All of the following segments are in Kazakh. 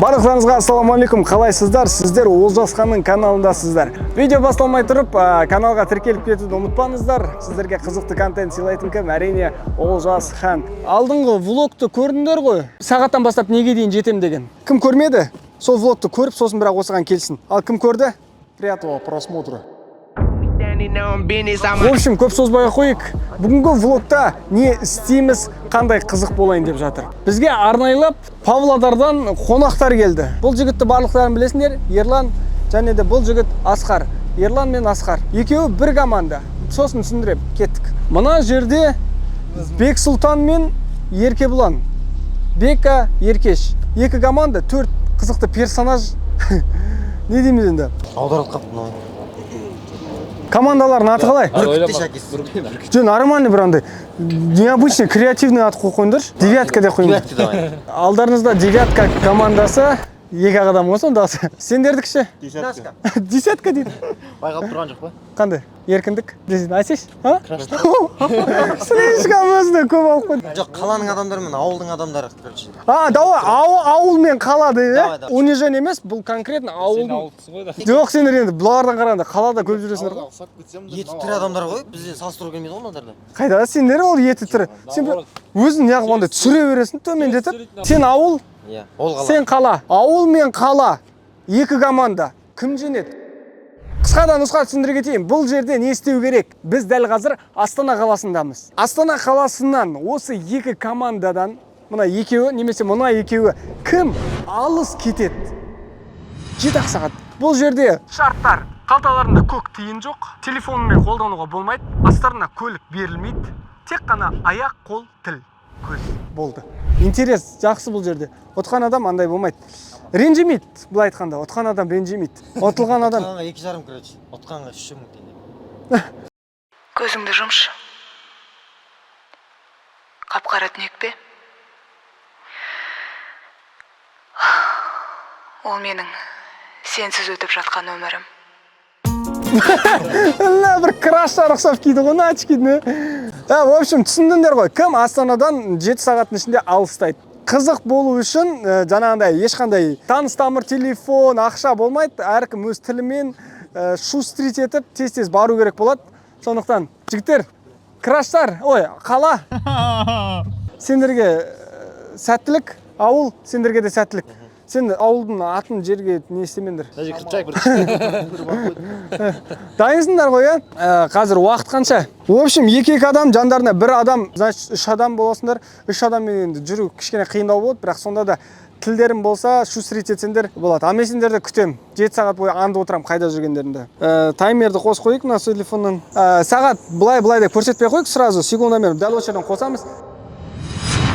Барлықтарыңызға ассалаумалейкум, қалайсыздар? Сіздер Олжас Ханның каналындасыздар. Видео басталмай тұрып, каналға тіркеліп кетуді ұмытпаңыздар. Сіздерге қызықты контент сыйлайтын кім? Әрине Олжас Хан. Алдыңғы влогты көрдіңдер ғой? Сағаттан бастап неге дейін жетем деген. Кім көрмеді? Сол влогты көріп, сосын бірақ осыған келсін. Ал кім көрді? Приятного просмотра. В общем, көп созбай қойық. Бүгінгі влогта не істейміз, қандай қызық болайын деп жатыр. Бізге арнайлап Павлодардан қонақтар келді. Бұл жігітті барлықтарын білесіңдер, Ерлан және де бұл жігіт Асқар. Ерлан мен Асқар. Екеуі бір команда. Сосын түсіндіріп кеттік. Мына жерде Бексұлтан мен Еркебұлан. Бека, Еркеш. Екі команда, 4 қызықты персонаж. Не дейміз енді? Аударылып қапты. Командалардың аты қалай? Жөн, нормальный бір андай необычный, креативный ат қойыңдар. Девятка де қойыңдар. Алдарыңызда девятка командасы. Екі адам ғой сонда. Сендердік ше? Десятка. Десятка дейді. Байғалып тұрған жоқ па? Қандай? Еркіндік? Айтсайшы? Слишком өзіне көп алып қойды. Жоқ, қаланың адамдары мен ауылдың адамдары. Ауыл мен қала дейді. Унижение емес, бұл конкретно ауыл. Жоқ, сендер енді бұлардан қарағанда қалада көп жүресіңдер ғой. Еті тірі адамдар ғой, бізде салыстыру келмейді ғой оларды. Қайда сендер ол еті тірі? Сен өзің неғып ондай түсіре бересің, төмендетіп. Сен ауыл, сен қала. Ауыл мен қала, екі команда. Кім жеңеді? Қысқадан нұсқа түсіндіре кетейін. Бұл жерде не істеу керек? Біз дәл қазір Астана қаласындамыз. Астана қаласынан осы екі командадан, мына екеуі, немесе мына екеуі кім алыс кетеді? 7 сағат. Бұл жерде шарттар. Қалталарында көк тиын жоқ. Телефонмен қолдануға болмайды. Астарына көлік берілмейді. Тек қана аяқ, қол, тіл, көз болды. Интерес жақсы бұл жерде. Отқан адам андай болмайды. Ренжімейді, бұлай айтқанда. Отқан адам ренжімейді. Отылған адам. Отқанға 2,5 кіреді. Отқанға 3,000 теңге. Көзіңді жұмшы. Қап-қара түнек пе? Ол менің сенсіз өтіп жатқан өмірім. Бір краштар ұқсап кейді ғой, очкиді. В общем, түсіндіңдер ғой, кім Астанадан 7 сағаттың ішінде алыстайды. Қызық болу үшін жаңағындай ешқандай таныс тамыр, телефон, ақша болмайды. Әркім өз тілімен шустрить етіп, тез-тез бару керек болады. Сондықтан, жігіттер, краштар, қала. Сендерге сәттілік, ауыл, сендерге де сәттілік. Сен ауылдың атын жерге не істемендір? Дайынсыңдар ғой, қазір уақыт қанша? В общем, екі адам жандарына бір адам, значит, 3 адам боласыңдар. 3 адаммен енді жүру кішкене қиындау болады, бірақ сонда да тілдерім болса, шустрить етсеңдер болады. Мен сендерді күтем. 7 сағат бойы анда отырам, қайда жүргендерінде. Таймерді қос қойық мына телефоннан. Сағат былай деп көрсетпей қойық, сразу секундомер дәл осы жерден қосамыз.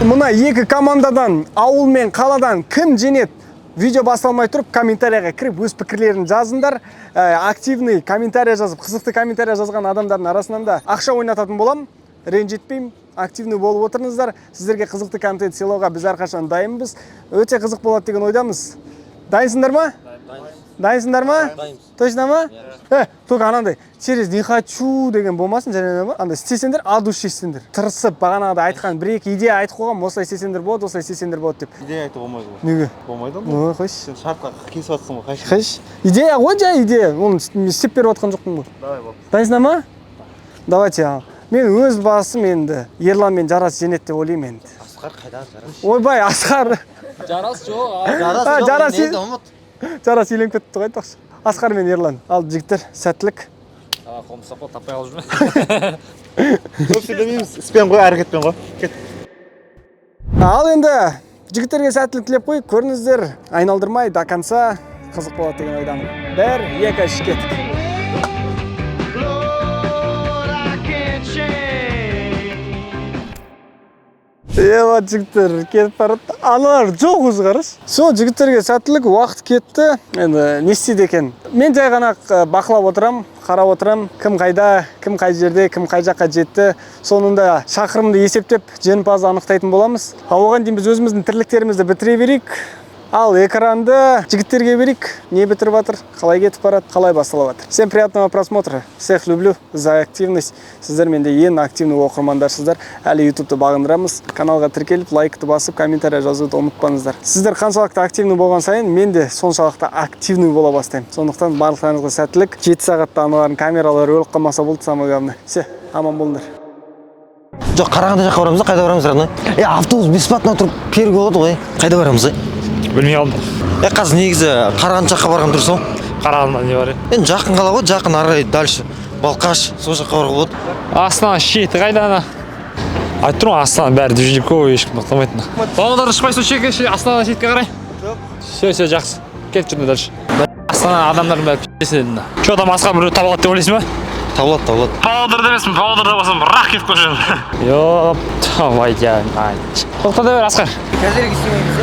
Мына екі командадан, ауыл мен қаладан кім жеңеді? Видео басталмай тұрып, комментарияға кіріп, өз пікірлерін жазыңдар. Активный комментария жазып, қызықты комментария жазған адамдардың арасынан да ақша ойнататын болам. Ренжітпеймін, активный болып отырыңыздар. Сіздерге қызықты контент сыйлауға біз әрқашан дайынбыз. Өте қызық болады деген ойдамыз. Дайынсыңдар ма? Дайынсыңдар ма? Точно ма? Только анандай, через не хочу деген болмасын, және ма? Андай істесеңдер, ал душ істесеңдер. Тырысып, бағанағыда айтқан бір-екі идея айтып қойған, осылай істесеңдер болады, осылай істесеңдер болады деп. Идея айту болмайды ғой. Неге? Болмайды ғой. Қойш. Сен шартқа келісіп жатсың ғой, қайшы? Идея ғой, жай идея. Оны істеп беріп жатқан жоқпын ғой. Давай бол. Дайынсыңдар ма? Давайте. Мен өз басым енді Ерлан мен Жарас жеңеді деп ойлаймын енді. Асқар қайда Жарас? Ойбай, Асқар. Жарас жоқ. Жарас үйленіп кетті ғой айтпақшы. Асқар мен Ерлан. Ал жігіттер, сәттілік. Қолымды сапалап таппай қалып жүрмін. Көп сөйлемейміз, іспен ғой, әрекетпен ғой. Кет. Ал енді жігіттерге сәттілік тілеп қойып, көріңіздер, айналдырмай до конца қызық болады деген ойдамын. 1, 2, 3 кеттік. Вот жігіттер кетіп барады. Аналар жоқ өзі қараш. Сол жігіттерге сәттілік, уақыт кетті. Енді не істейді екен? Мен жай ғана бақылап отырам, қарап отырам. Кім қайда, кім қай жерде, кім қай жаққа жетті. Соңында шақырымды есептеп, жеңімпазды анықтайтын боламыз. Оған дейін біз өзіміздің тірліктерімізді бітіре берейік. Ал экранды жігіттерге берейік. Не бітіріп жатыр, қалай кетіп барады, қалай басталып жатыр. Всем приятного просмотра. Всех люблю за активность. Сіздер менде ең активный оқырмандарсыздар. Әлі YouTube'ды бағындырамыз. Каналға тіркеліп, лайкты басып, комментарий жазуды ұмытпаңыздар. Сіздер қаншалықты активный болған сайын, мен де соншалықты активный бола бастаймын. Сондықтан барлықтарыңызға сәттілік. 7 сағатта аналардың камералары өліп қалмаса болды, самое главное. Все, аман болыңдар. Жоқ, Қарағанды жаққа барамыз, қайда барамыз родной? Автобус бесплатно тұрып пергі болады ғой. Қайда барамыз? Білмей алдым. Қазір негізі Қарағанды жаққа барған дұрыс ау? Қарағандыда не бар еді? Енді жақын қала ғой, жақын ары дальше. Балқаш, сол жаққа баруға болады. Астана шеті қайда ана? Айтып тұрмын, Астана бәрі движниковый, ешкім тоқтамайтын. Павлодар шықпайсың шеке, Астана шетке қарай. Все, жақсы. Кетіп жүрді дальше. Астана адамдардың бәрі пи***седін. Че там асқа біреу табылады деп ойлайсың ба? Табылады. Павлодарда емеспін, Павлодарда болсам рақ кеп көршен. Йоп, давай, тоқта да бер, Асқар. Қазірге снимаймыз,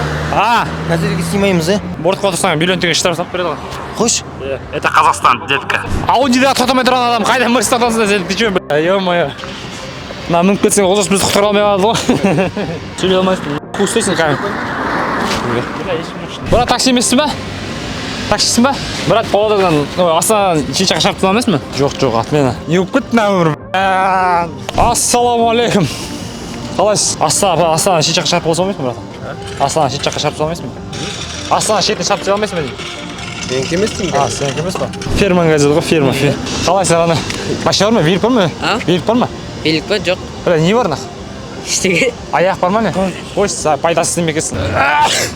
Қазірге снимаймыз, Бортқа отырсаң, миллион теңге штраф салып береді ғой. Қойш. Это Қазақстан, детка. Аудида тоқтамай тұрған адам қайда мырс тоқтамсың сен, ты че, бля, ё-моё. Мына мініп кетсең, олжас бізді құтқара алмай қалады ғой. Сөйлей алмайсың, қу істейсің камер. Брат, такси емессің ба? Таксисің ба? Брат, Павлодардан, Астанадан Шетшаға шарып тұла емессің ба? Жоқ, атмені. Не болып кетті мына өмір, бля. Ассалаумағалейкум. Қалайсыз? Астанадан Шетшаға шарып болса алмайсың ба, брат? Астанадан Шетшаға шарып тұла алмайсың ба? Астана шетіне шарып тұла алмайсың ба деймін? Сенікі емес деймін. Сенікі емес па? Фермаға жазды ғой, ферма. Қалайсың ана? Машина бар ма? Велик бар ма? Велик бар ма? Велик па? Жоқ. Бля, не бар нақ? Ештеңе. Аяқ бар ма не? Қойшы, пайдасы істемекесің.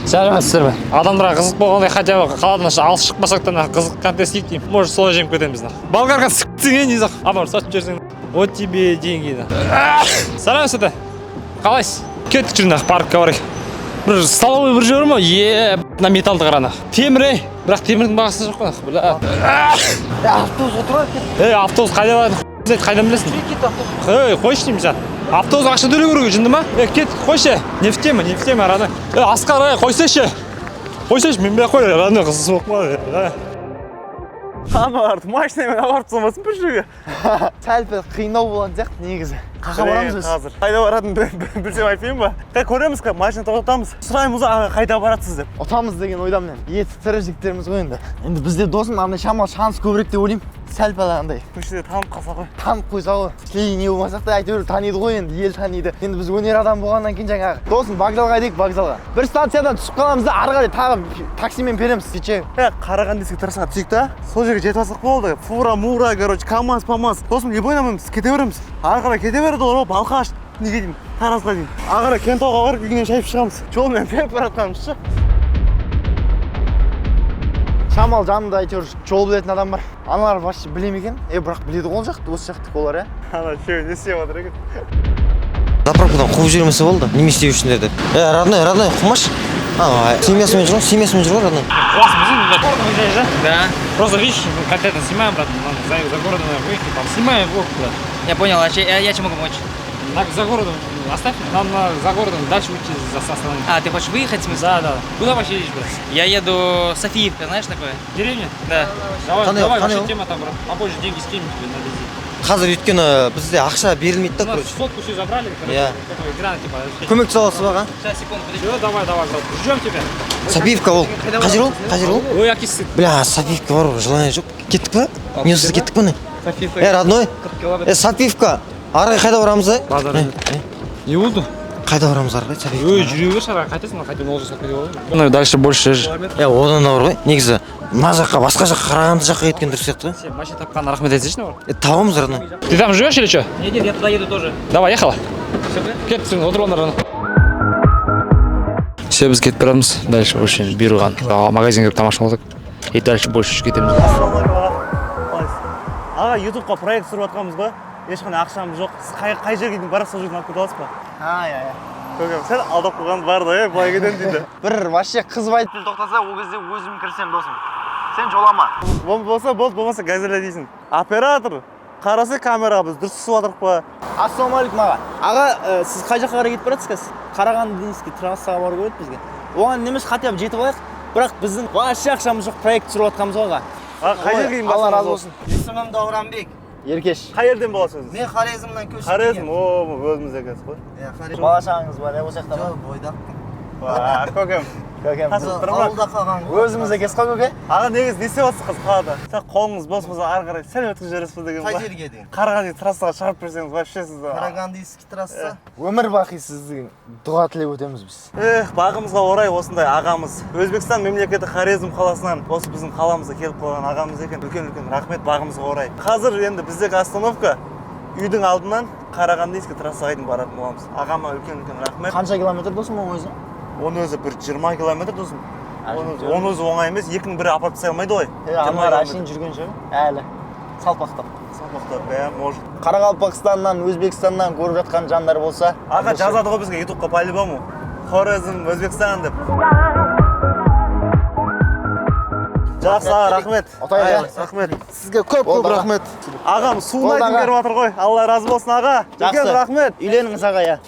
Сәлеметсіздер ме? Адамдарға қызық болғандай, хотя бы қаладан алыс шықпасақ та қызық контент істейік деймін. Может, солай жеміп кетеміз. Болгарға сықсың, не зақ? Абар, сатып жүрсің. Вот тебе деньги. Сәлеметсіздер. Қалайсыз? Кеттік жүрін, паркқа барайық. Бір столовый бір жер ма? На металлды қарана. Темір, бірақ темірдің бағасы жоқ қой. Бля. Автобус отырады. Автобус қайда барады? Қайдан білесің? Қойшы деймін сен. Автобус ақша төлеу керек, жынды ма? Кет, қойшы. Не в тема, араны. Асқар, қойсайшы. Мен бе қой, араны қызысы болып ма? Аналарды машинамен алып тастамасын бір жерге. Сәл-пәл қиындау болған сияқты негізі. Қақа барамыз біз? Қазір. Қайда баратынын білсем айтайын ба? Көреміз, машина тоқтатамыз. Сұраймыз, қайда баратсыз деп. Ұтамыз деген ойдамын мен. Еті тірі жігіттеріміз ғой енді. Енді бізде досым арнай шамал шанс көбірек деп ойлаймын. Сәл-пәл андай. Көшеде танып қалса ғой. Танып қойса ғой. Слей не болмасақ та әйтеуір таниды ғой енді, ел таниды. Енді біз өнер адам болғаннан кейін жаңағы досым вокзалға дейік, вокзалға. Бір станциядан түсіп қаламыз да ары қарай тағы таксимен береміз кеше. Қараған десек тұрсаға түсейік та. Сол жерге жетіп алсақ болды. Фура, короче, КамАЗ, Досым не бойнамаймыз, кете береміз. Ары қарай кете береді ғой, Балқаш. Неге деймін? Таразға деймін. Ары қарай Кентауға барып үйінен шайып шығамыз. Жолмен беріп баратқанымызшы. Шамал жанында әйтеуір жол білетін адам бар. Аналар вообще біле ме екен? Бірақ біледі ғой ол жақты, осы жақтікі олар, Ана үшеуі не істеп жатыр екен? Заправкадан қуып жібермесе болды. Неме істеу үшін деді. Родной, қумаш. Семьясымен жүр ғой, родной. Да. Просто видишь, конкретно снимаем, брат, за городом выехали, там снимаем блок туда. Я понял, я чем могу помочь? За городом оставь, нам за городом дальше уйти за остановлением. Ты хочешь выехать в смысле? Да. Куда вообще едешь, брат? Я еду Софиевка, знаешь такое? Деревня? Да. Давай, вообще тема там, брат. Побольше деньги скинем тебе на визит. Қазір өйткені бізде ақша берілмейді да, У нас короче. сотку все забрали, короче. Я. Такой экран, типа. Көмек саласы баға. Сейчас, секунду, подожди. Все, давай, брат. Ждем тебя. Софиевка ол. Қай жер ол? Ой, акисит. Бля, Софиевка бар, желание жоқ. Кеттік па? Не осы кеттік па не? Софиевка. Родной. Софиевка. Ары қайда барамыз, Базар. Не буду. Қайда барамыз ары Софиевка? Ой, жүре бер шара, қайтесің, қайтен ол жасап кетіп алайын. Ну, дальше больше же. Одан да бар ғой. Негізі мына жаққа, басқа жаққа, Қарағанды жаққа кеткен дұрыс сияқты ғой. Сен машина тапқанына рахмет айтсайшы, бар. Табамыз, родной. Ты там живешь или что? Нет, я туда еду тоже. Давай, ехала. Кеттің, отыр ондар. Все, біз кетіп барамыз. Дальше больше бұйырған. Магазинге тамашаладық. И дальше больше кетеміз. Аға, ютубқа проект сұрып атқанбыз ғой. Ешқандай ақшамыз жоқ. Сіз қай жерге дейін барасыз, сол жерден алып кете аласыз ба? Көкем, сен алдап қойған бар да, былай кетемін дейді. Бір вообще қыз айтып тоқтаса, ол кезде өзім кірсем досым. Сен жолама. Болса болды, болмаса газеле дейсің. Оператор, қарасы камераға біз дұрыс түсіп жатырық па? Ассалаумағалейкум аға. Аға, сіз қай жаққа қарай кетіп баратсыз қазір? Қарағанды дейсізге трассаға бару керек бізге. Оған немес хотя бы жетіп алайық. Бірақ біздің вообще ақшамыз жоқ, проект түсіріп жатқанбыз ғой аға. Қай жерге дейін Алла басыңыз разы болсын? болсын. Есімім Дауранбек. Еркеш. Қай жерден боласыз? Мен Хорезмнан көшіп Хорезм, өзіміз екенсіз ғой. Бала шағаңыз бар, осы жақта ма? Көкем, көкем Қазір ауылда қалған ғой. өзімізде кес қой көке. Аға негізі не істеп жатсыз қазір қалада? Сәл қолыңыз бос болса ары қарай сәл өткізіп жібересіз деген Қай жерге дейін? Қарағанды трассаға шығарып берсеңіз вообще сізді. Карагандийский трасса. Өмір бақи сіздің дұға тілеп өтеміз біз. Бағымызға орай осындай ағамыз. Өзбекстан мемлекеті Хорезм қаласынан осы біздің қаламызға келіп қалған ағамыз екен. Үлкен рахмет бағымызға орай. Қазір енді біздегі остановка үйдің алдынан Қарағандийский трассаға дейін баратын боламыз. Ағама үлкен рахмет. Қанша километр досым оның өзі? Оның өзі бір 20 километр досым. Оның өзі оңай емес, екінің бірі апарып тастай алмайды ғой. Анар әшейін жүрген шығар. Әлі. Салпақтап. Может. Қарақалпақстаннан, Өзбекстаннан көріп жатқан жандар болса, Аға жазады ғой бізге ютубқа по-любому. Хорезм, Өзбекстан деп. Жақсы, рахмет. Рахмет. Сізге көп рахмет. Ағам суын айтып беріп жатыр ғой. Алла разы болсын аға. Үлкен рахмет. Үйленіңіз аға, я.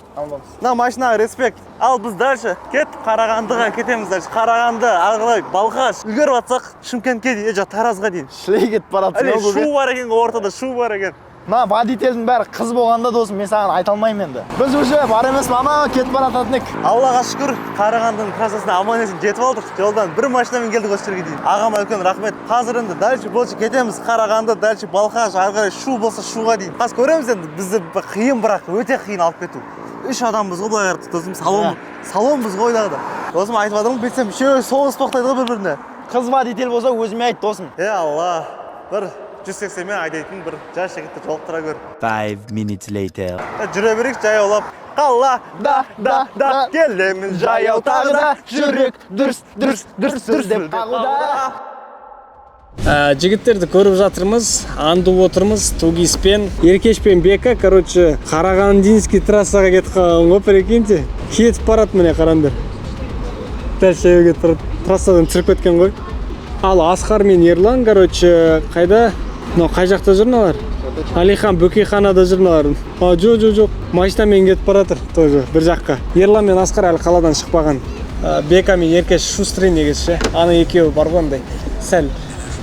На машинаға респект. Ал біз дальше кет Қарағандыға кетеміз дальше. Қарағанды, Ағылай, Балқаш. Үлгеріп жатсақ Шымкентке дейін, Таразға дейін. Шлей кетіп баратсың. Әле шу бар екен ортада, шу бар екен. Мына водительдің бәрі қыз болғанда досым, мен саған айта алмаймын енді. Біз уже бар емес мама кетіп барататын ек. Аллаға шүкір, Қарағандының трассасына аман есен жетіп алдық. Жолдан бір машинамен келдік осы жерге дейін. Ағама үлкен рахмет. Қазір енді дальше больше кетеміз. Қарағанды, дальше Балқаш, ары қарай шу болса шуға дейін. Қазір көреміз енді бізді қиын, бірақ өте қиын алып кету. 3 адамбыз ғой былай қарап досым, салонбыз ғой дағы да. Досым айтып жатырмын, білсем үшеуі соғыс тоқтайды ғой бір-біріне. Қыз водитель болса өзіме айт досым. Алла, бір 180 мен айдайтын бір жас жігітті жолықтыра көр. 5 minutes later. Жүре берейік жаяулап. Қалла, да, келемін жаяу тағы да. Жүрек дүрс деп қағуда. Жігіттерді көріп жатырмыз, андып отырмыз, Тугиспен, Еркешпен Бека, короче, Қарағандинский трассаға кетіп қалған ғой, прикиньте. Кетіп барады міне қараңдар. Дәл шайға кетіп барады, трассадан түсіріп кеткен ғой. Ал Асқар мен Ерлан, короче, қайда? Қай жақта жүрналар? Алихан Бөкейханада жүрналар. Жоқ, машинамен кетіп баратыр, тоже бір жаққа. Ерлан мен Асқар әлі қаладан шықпаған. Бека мен Еркеш шустрый негізі, аны екеуі бар ғой, сәл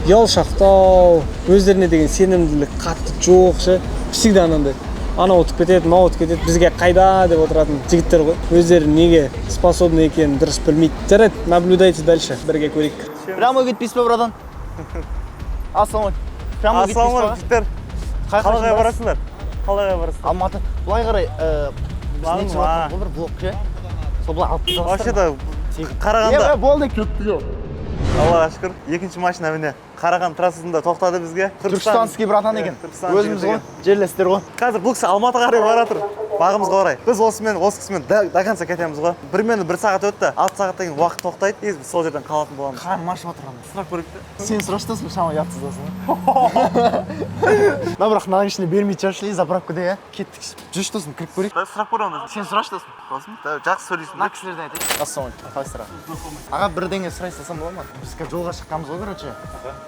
ұялшақтау, өздеріне деген сенімділік қатты жоқ ше. Всегда анандай. Анау өтіп кетеді, мынау өтіп кетеді, бізге қайда деп отыратын жігіттер ғой. Өздері неге способны екенін дұрыс білмейді. Жарайды, наблюдайте дальше, бірге көрейік. Прямо кетпейсіз бе, братан? Ассалаумалейкум. Прямо кетпейсіз бе? Жігіттер. Қалаға барасыңдар? Алматы. Былай қарай, біз не түсіп жатырмыз ғой, бір блок ше. Сол былай алып кетіп Вообще да Қарағанда. Болды, кетті жоқ. Аллаға шүкір, екінші машина міне Қараған трассасында тоқтады бізге. Түркістанский братан екен. Өзіміз ғой, жерлестер ғой. Қазір бұл кісі Алматыға қарай баратыр. Бағымызға орай. Біз осы кісімен до конца кетеміз ғой. Бір сағат өтті, 6 сағаттан кейін уақыт тоқтайды. Біз сол жерден қалатын боламыз. Қарым ашып отырамыз. Сұрақ көрейік те. Сен сұраштасың, шама ұятсыздасың. На бірақ мынаның ішіне бермейді шашли, заправкада я. Кеттік. Жүрші досым, кіріп көрейік. Сұрақ көреміз. Сен сұраштасың. Досым, жақсы сөйлейсің. Мына кісілерден айтайық. Ассалаумалейкум, қалайсыздар? Аға бірдеңе сұрай салсам бола ма? Біз қазір жолға шыққанбыз ғой, короче.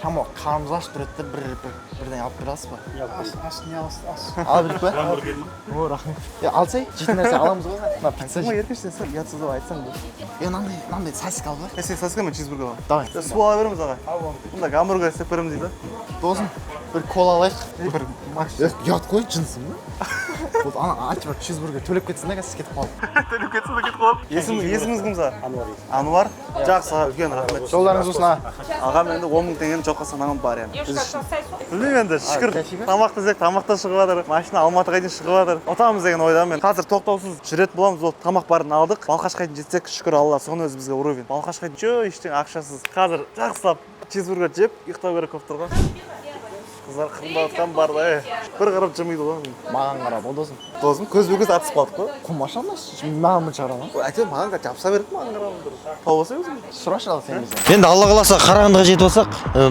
Шама қарымыз ашып тұрады да бірдеңе алып бере аласыз ба? Ала біліп пе? О, рахмет. Алсай, жейтін нәрсе аламыз ғой. Мына пицца жейді. Еркеш сен ұятсыз деп айтсаң бұл. Мынандай сосиска ал ба? Сен сосиска мен чизбургер аламын. Давай. Су ала береміз аға. Мұнда гамбургер істеп береміз дейді. Досым, бір кола алайық. Бір макс. Ұят қой, жынсың ба? Вот ана бір чизбургер төлеп кетсін да қазір кетіп қалып. Төлеп кетсін де кетіп қалып. Есіміңіз кім саған? Ануар. Жақсы, үлкен рахмет. Жолдарыңыз болсын аға. Ағам енді 10 мың теңгені жоққа санаған бар енді. Білмеймін енді, шүкір. Тамақты іздеп, тамақта шығып жатыр. Машина Алматыға дейін шығып жатыр. Отамыз деген ойдамын мен. Қазір тоқтаусыз жүретін боламыз. Ол тамақ барын алдық. Балқашқа дейін жетсек, шүкір Алла, соның өзі бізге уровень. Балқашқа дейін ештеңе ақшасыз. Қазір жақсылап чизбургер жеп, ұйықтау керек болып тұр ғой. Қыздар қырындап жатқан бар да, бір қарап жымиды ғой. Маған қарап, ол досым. Досым, көзбе-көз атысып қалдық қой. Құмаша ма? Маған мұн шығара ма? Әйтеуір маған жапса берді маған қарап. Тау болса өзің. Сұрашы ал сен бізден. Енді Алла қаласа Қарағандыға жетіп алсақ,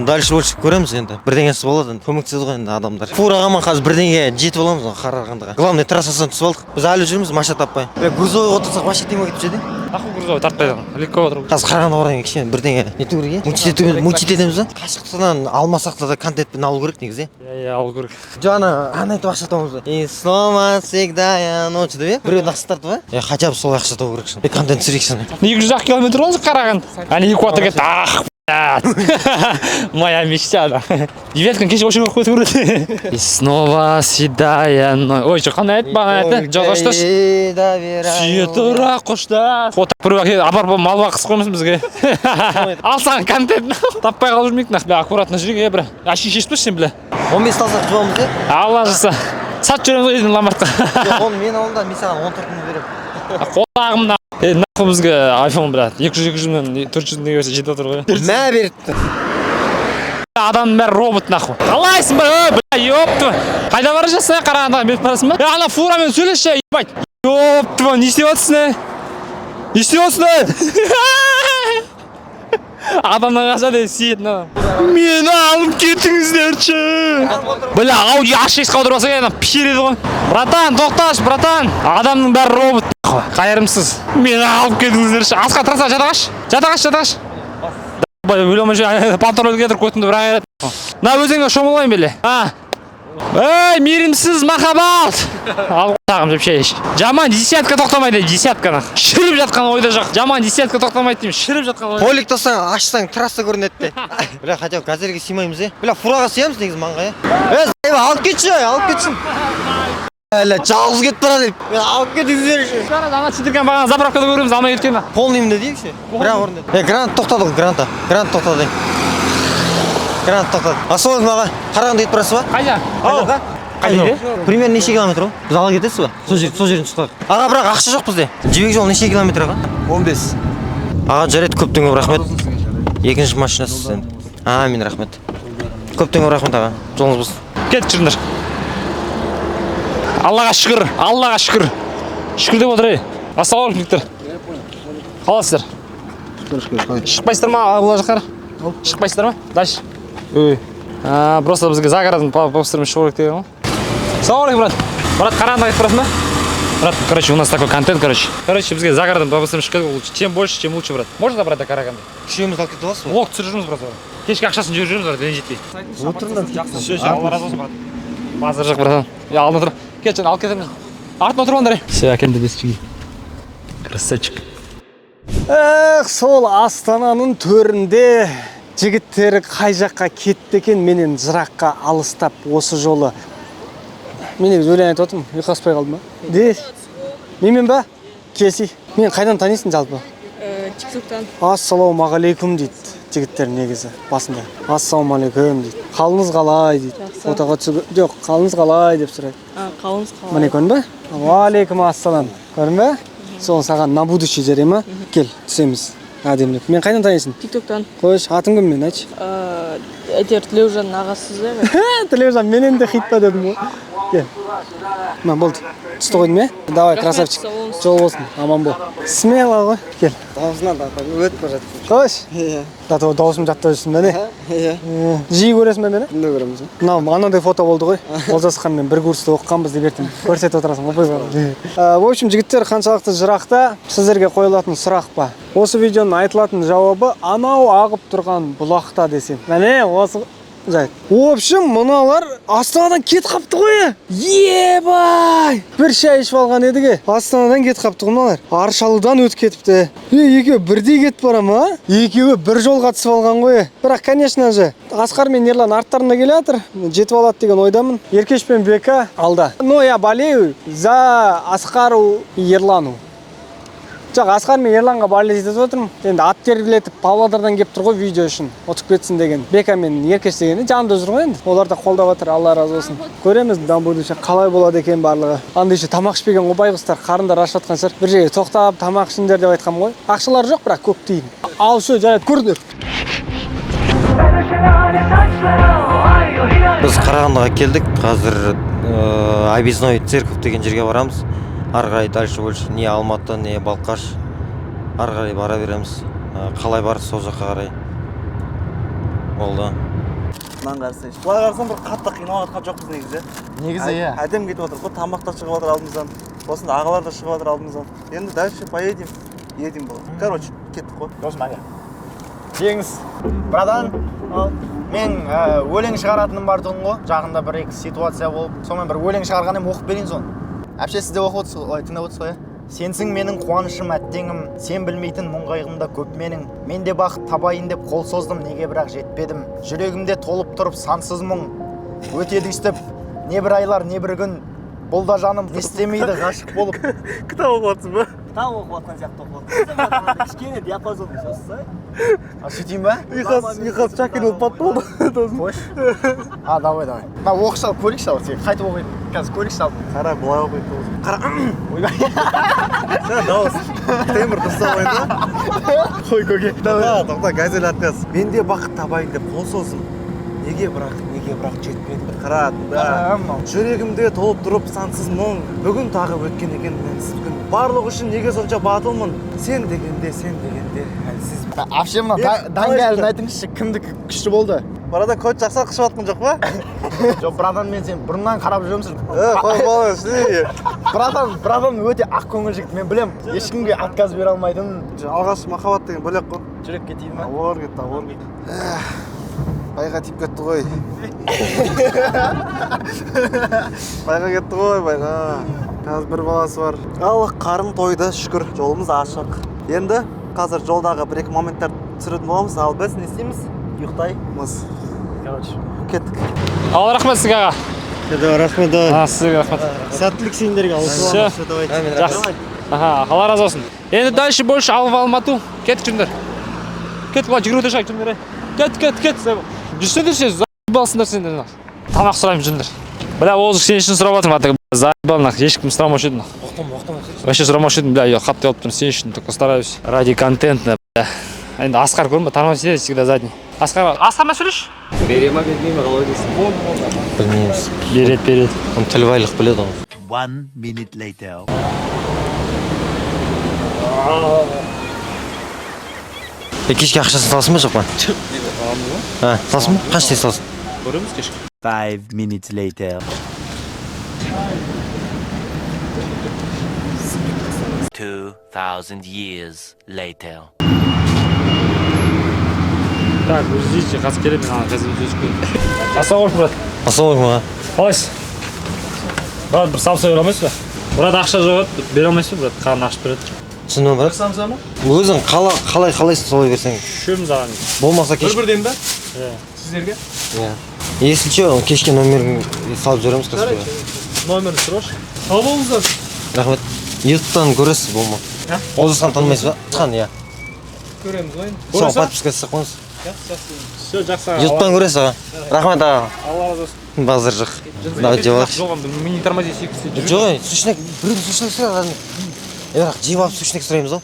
дальше больше көреміз енді. Бірдеңесі болады, көмектеседі ғой енді адамдар. Фураға ма қазір бірдеңеге жетіп аламыз Қарағандыға. Главный трассасынан түсіп алдық. Біз әлі жүрміз, машина таппай. Грузовойға отырсақ вообще тема кетіп жеді. Нахуй грузовой тартпайды. Легко отыру. Қазір Қарағандыға барайын кішкене бірдеңе не ету керек е? Мультит етеміз ба? Қашықтықтан алмасақ та контентпен алу керек негізі. Алу керек. Жана, ән айтып ақша табамыз ба? И снова всегда я ночь деп біреуді ақша тартып ба? Хотя бы сол ақша табу керек шын. Контент түсірейік шын. 200 километр болса Қараған. Әне экватор кетті. Моя мечта, да. Девятканы кеше очень көп қойды көреді. И снова седая ночь. Ой, жоқ, қандай айтпаған айтты? Жоқ, қошташ. Сүйе тұра қошташ. Отақ бір апарып мал бақсы қоймасын бізге. Ал саған контент. Таппай қалып жүрмейік. Аккуратно жүрек, бля. Аши шешіп сен, бля. 15 алсақ жуамыз де? Алла жаса. Сат жүреміз ғой дейін ламартқа. Жоқ, оны мен алдым да, мен саған 14 мың беремін. Қолағымда. Нахуй бізге iPhone, брат. 200 мен 400 неге берсе жетіп отыр ғой. Мә беріпті. Адам бәрі робот, нахуй. Қалайсың, бля, ёпты. Қайда бара жатсың, қарағандағы бет барасың ба? Ана фурамен сөйлесші, ебать. Ёпты, не істеп отырсың? Не істеп отырсың? Адамнан қаша дейді, сүйетін адам. Мені алып кетіңіздерші. Бля, аудио ашық қаудырбаса кәдімгі пішер еді ғой. Братан, тоқташ, братан. Адамның бәрі робот. Қайырымсыз. Мені алып кетіңіздерші. Асқа тұрса, жатағаш. Өлемін жай, панторлы кетіріп көтінді бір ағайрат. На, өзіңе шомылайын беле. Эй, мейірімсіз махаббат. Ал тағым деп шейш. Жаман десятка тоқтамайды, десятканы. Шіріп жатқан ойда жоқ. Жаман десятка тоқтамайды деймін, шіріп жатқан ойда. Полик тосаң, ашсаң, трасса көрінеді де. Бля, хотя газельге сыймаймыз, е? Бля, фураға сыямыз негіз маңға, е? Зайба, алып кетшін. Әлі, жалғыз кетіп бара деп. Алып кетіңіздерші. Ана сендірген бағана заправкада көреміз, алмай кеткені. Полныйымды дейікші. Бірақ орында. Грант тоқтады ғой, грант тоқтады. А сол маға қарағанды кетіп барасыз ба? Қайда? Примерно неше километр ғой? Біз ала кетесіз ба? Сол жерін тұтақ. Аға, бірақ ақша жоқ бізде. Жібек жол неше километр аға? 15. Аға, жарайды, көптен көп рахмет. Екінші машинасыз енді. Амин, рахмет. Көптен көп рахмет аға. Жолыңыз болсын. Кет жүріңдер. Аллаға шүкір. Шүкір деп отыр, ассалаумалейкум, Виктор. Қаласыздар? Шықпайсыздар ма, бұл жаққар? Шықпайсыздар ма? Дальше. Просто бізге загородный постермен шығу керек деген ғой. Ассалаумалейкум, брат. Брат, қарағанда айтып барасың ба? Брат, короче, у нас такой контент, короче. Бізге загородный постермен шығу керек. Чем больше, тем лучше, брат. Можно забрать до Караганды? Үшеуміз алып кетіп аласыз ба? Лок түсіріп жүрміз, брат. Кешке ақшасын жүріп жүрміз, брат, дәне жетпей. Все, Алла разы болсын, брат. Мазыр жоқ, братан. Алдын отыр. Кетшін, алып кетеміз. Артын отырып алыңдар. Все, әкелді бесчіге. Красавчик. Сол Астананың төрінде жігіттері қай жаққа кетті екен, менен жыраққа алыстап осы жолы. Мен негізі өлең айтып отырмын, ұйқаспай қалдым ба? Де? Менмен ба? Келсей. Мен қайдан танисың жалпы? TikToktан. Ассалаумағалейкум дейді жігіттер негізі басында. Ассалаумағалейкум дейді. Қалыңыз қалай дейді. Фотоға түсіп, жоқ, қалыңыз қалай деп сұрайды. Қалыңыз қалай. Міне көрдің ба? Уалейкум ассалам. Көрдің ба? Сол саған на будущее жарай ма? Кел, түсеміз. Әдемілеп. Мен қайдан танисың? TikToktан. Қойш, атың кім мен айтшы? Әйтеуір Тілеужанның ағасыз ба? Тілеужан, менен де хит па дедім ғой. Кел. Болды. Түсті қойдым, е? Давай, красавчик. Жол болсын, аман бол. Смело ғой. Кел. Дауысынан да өтіп бара жатыр. Қойш. Дауысым жатта жүрсің бе не? Жиі көресің бе мені? Күнде көреміз. Мынау анандай фото болды ғой. Олжас ханмен бір курста оқығанбыз деп ертең көрсетіп отырасың ғой. В общем, жігіттер қаншалықты жырақта сіздерге қойылатын сұрақ па? Осы видеоның айтылатын жауабы анау ағып тұрған бұлақта десем. Міне осы жайт. В общем, мыналар Астанадан кет қапты ғой. Ебай! Бір шай ішіп алған едіге. Астанадан кет қапты ғой мыналар. Аршалыдан өтіп кетіпті. Екеуі бірдей кетіп бара ма? Екеуі бір жолға түсіп алған ғой. Бірақ, конечно же, Асқар мен Ерлан арттарында келе жатыр. Жетіп алады деген ойдамын. Еркеш пен Бека алда. Но я болею за Асқару и Ерлану. Жоқ, Асқар мен Ерланға болеть етіп отырмын. Енді ат тергілетіп Павлодардан келіп тұр ғой видео үшін. Ұтып кетсін деген. Бека мен Еркеш деген жанында жүр ғой енді. Олар да қолдап жатыр, Алла разы болсын. Көреміз дан будущее қалай болады екен барлығы. Анда еще тамақ ішпеген ғой байғұстар, қарындар ашып жатқан шығар. Бір жерге тоқтап тамақ ішіңдер деп айтқам ғой. Ақшалар жоқ, бірақ көк тиын. Ал шы жарайды, көріңдер. Біз Қарағандыға келдік. Қазір Объездной церковь деген жерге барамыз. Ары қарай дальше больше не Алматы, не Балқаш. Ары қарай бара береміз. Қалай бар сол жаққа қарай. Болды. Мынаны қарасайшы. Былай қарасам бір қатты қиналып жатқан жоқпыз негізі. Негізі иә. Әдем кетіп отыр ғой, тамақ та шығып жатыр алдымыздан. Осында ағалар да шығып жатыр алдымыздан. Енді дальше поедем. Едем болады. Короче, кеттік қой. Досым әке. Жеңіз. Братан, мен өлең шығаратыным бар тұғын ғой. Жақында бір екі ситуация болып, сонымен бір өлең шығарған ем оқып берейін соны. Әпше сіз де оқып отырсыз ғой, тыңдап отырсыз ғой, Сенсің менің қуанышым әттеңім, сен білмейтін мұң қайғымда көп менің. Мен де бақыт табайын деп қол создым, неге бірақ жетпедім. Жүрегімде толып тұрып сансыз мұң. Өтеді істеп, не бір айлар, не бір күн. Бұл да жаным естемейді ғашық болып. Кітап оқып жатсың ба? Кітап оқып жатқан сияқты оқып жатқан. Кішкене диапазон жасаса. Сөйтейін ба? ұйқас чакин болып батты. Қош. Давай. На оқы сал, көрейік сал. Сен қайтып оқиды. Қазір көрейік сал. Қара, былай оқиды. Қара. Сен дауыс. Темір дұрыстап ойында. Қой көке. Тоқта, газель атқаз. Мен де бақыт табайын деп қол создым. Неге бірақ жетпеді. Қара, жүрегімде толып тұрып сансыз мұң. Бүгін тағы өткен екен мәнсіз күн. Барлық үшін неге сонша батылмын? Сен дегенде әлсіз. Вообще мына даңғайлын айтыңызшы, кімдікі күшті болды? Барада көт жақсақ қышып атқан жоқ па? Жоқ, братан, мен сен бұрыннан қарап жүрмісің. Қой болы, істей. Братан өте ақ көңіл жігіт. Мен білем, ешкімге отказ бере алмайтын. Алғаш махаббат деген бөлек қой. Жүрек кетейін ба? Ауыр кетті. Байға тиіп кетті ғой. Байға. Қазір бір баласы бар. Ал қарын тойды, шүкір, жолымыз ашық. Енді қазір жолдағы бір-екі моменттер түсіретін боламыз. Ал біз не істейміз? Ұйықтаймыз. Кеттік. Ал рахмет сізге аға. Рахмет. Сізге рахмет. Сәттілік сендерге. Жақсы. Алла разы болсын. Енді дальше больше алып алмату. Кеттік жүндер. Кеттік, жүгіруді шақ жүндер. Кет. Жүрсеңдер сен, заебалсыңдар сендер. Тамақ сұраймын жүндер. Бля, Олжық сен үшін сұрап жатырмын. Заебал, ешкім сұрамаушы едім. Вообще сұрамаушы едім, бля, қатты алып тұрмын. Сен үшін только стараюсь. Ради контента, бля. Енді Асқар көрін ба, танымай сидеді всегда задний. Асқар ма сөйлеш? Бере ма, бермей ма, қалай дейсің? Білмейміз. Береді. Оны тілбайлық біледі ғой. 1 minute later. Кешке ақшасын салсын ба жоқ па? Салсын ба? Қанша тез салсын? Көреміз кешке. 5 minutes later. 2000 years later. Так, ждите, қазір келем, мен қазір сөз көрем. Ассалаумағалейкум, брат. Ассалаумағалейкум. Қалайсыз? Брат, бір самса бере алмайсыз ба? Брат, ақша жоқ еді, бере алмайсыз ба, брат? Қарын ашып береді. Түсіндің ба? Самса ма? Өзің қалайсың солай берсең. Үшеуміз аған. Болмаса кеш. Бір-бірден ба? Сіздерге? Если что, кешке номерін салып жүреміз қазір. Номерін сұраш. Сау болыңыздар. Рахмет. Ютубтан көресіз болма. Олжасқан танымайсыз ба? Тқан, иә. Көреміз ғой. Соң подписка жасап қойыңыз. Все, жақсы. Ютубтан көресіз аға. Рахмет аға. Алла разы болсын. Базар жоқ. Давай жеп Мен не тормози секілді. Жоқ, сушнек, біреудің сушнек сұрады. Бірақ жеп алып сушнек сұраймыз ғой.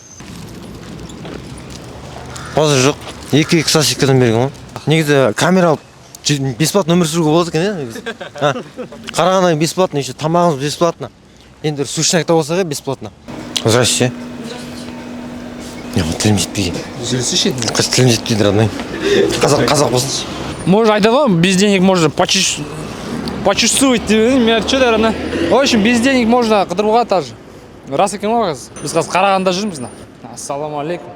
Базар жоқ. 2 сосискадан берген ғой. Негізі камера алып бесплатно өмір сүруге болады екен, иә? Қарағаннан бесплатно, еще тамағымыз бесплатно. Енді сушнекта болса бесплатно. Здрасте. Тілім жетпейді. Жүрсеші? Қыз тілім жетпейді, родной. Қазақ болсыншы. Может, айтады ғой, без денег можно почувствовать, мен что наверное. В общем, без денег можно қыдыруға тоже. Рас екен ғой қазір. Біз қазір Қарағандыда жүрміз. Ассалаумағалейкум.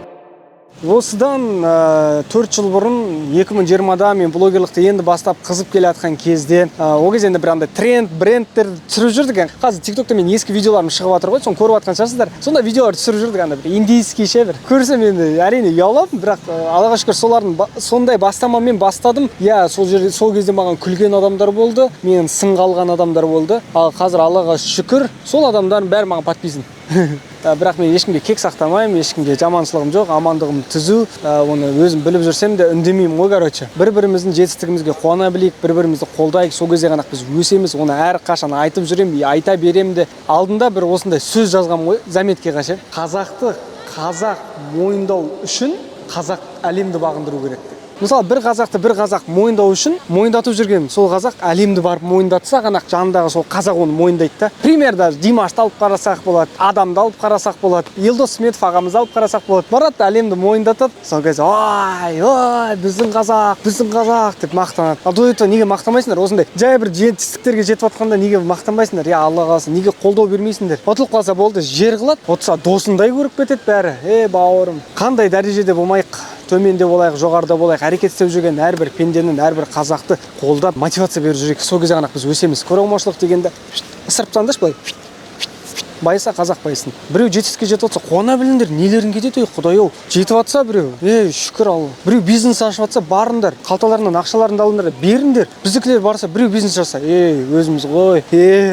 Осыдан 4 жыл бұрын 2020-да мен блогерлікті енді бастап қызып келе жатқан кезде ол кезде енді бір андай тренд, брендтер түсіріп жүрдік. Қазір TikTokта мен ескі видеоларым шығып жатыр ғой, соны көріп жатқан шығарсыздар. Сонда видеолар түсіріп жүрдік, андай бір индийский ше бір. Көрсем енді әрине ұяламын, бірақ Аллаға шүкір солардың сондай бастамамен бастадым. Иә, сол кезде маған күлген адамдар болды, мен сынға алған адамдар болды. Ал қазір Аллаға шүкір сол адамдардың бәрі маған подписан. Бірақ мен ешкімге кек сақтамаймын, ешкімге жаманшылығым жоқ, амандығым түзу. Оны өзім біліп жүрсем де үндемеймін ғой, короче. Бір-біріміздің жетістігімізге қуана білейік, бір-бірімізді қолдайық. Сол кезде ғана біз өсеміз. Оны әрқашан айтып жүремін, айта беремін де. Алдында бір осындай сөз жазғам ғой, заметке қашы. Қазақты қазақ мойындау үшін қазақ әлемді бағындыру керек. Мысалы, бір қазақ мойындау үшін мойындатып жүрген сол қазақ әлемді барып мойындатса ғана жанындағы сол қазақ оны мойындайды да. Пример даже Димашты алып қарасақ болады, Адамды алып қарасақ болады, Елдос Сметов ағамызды алып қарасақ болады. Барады әлемді мойындатып, сол кезде ой, біздің қазақ деп мақтанады. Ал дуэтті неге мақтамайсыңдар? Осындай жай бір жетістіктерге жетіп жатқанда неге мақтанбайсыңдар? Я Алла қаласа, неге қолдау бермейсіңдер? Ұтылып қалса болды, жер қылады. Отса досындай көріп кетеді бәрі. Бауырым, қандай дәрежеде болмайық, төменде болайық, жоғарыда болайық, әрекет істеп жүрген әрбір пенденің, әрбір қазақты қолдап мотивация беріп жүрейік. Сол кезде ғана біз өсеміз. Көреалмаушылық дегенде ысырып тастаңдаршы былай. байыса қазақ байысын. Біреу жетістікке жетіп жатса қуана біліңдер, нелерің кетеді, құдай-ау. Жетіп жатса біреу, шүкір Алла. Біреу бизнес ашып жатса барыңдар, қалталарынан ақшаларыңды алыңдар, беріңдер. Біздікілер барса біреу бизнес жаса, өзіміз ғой,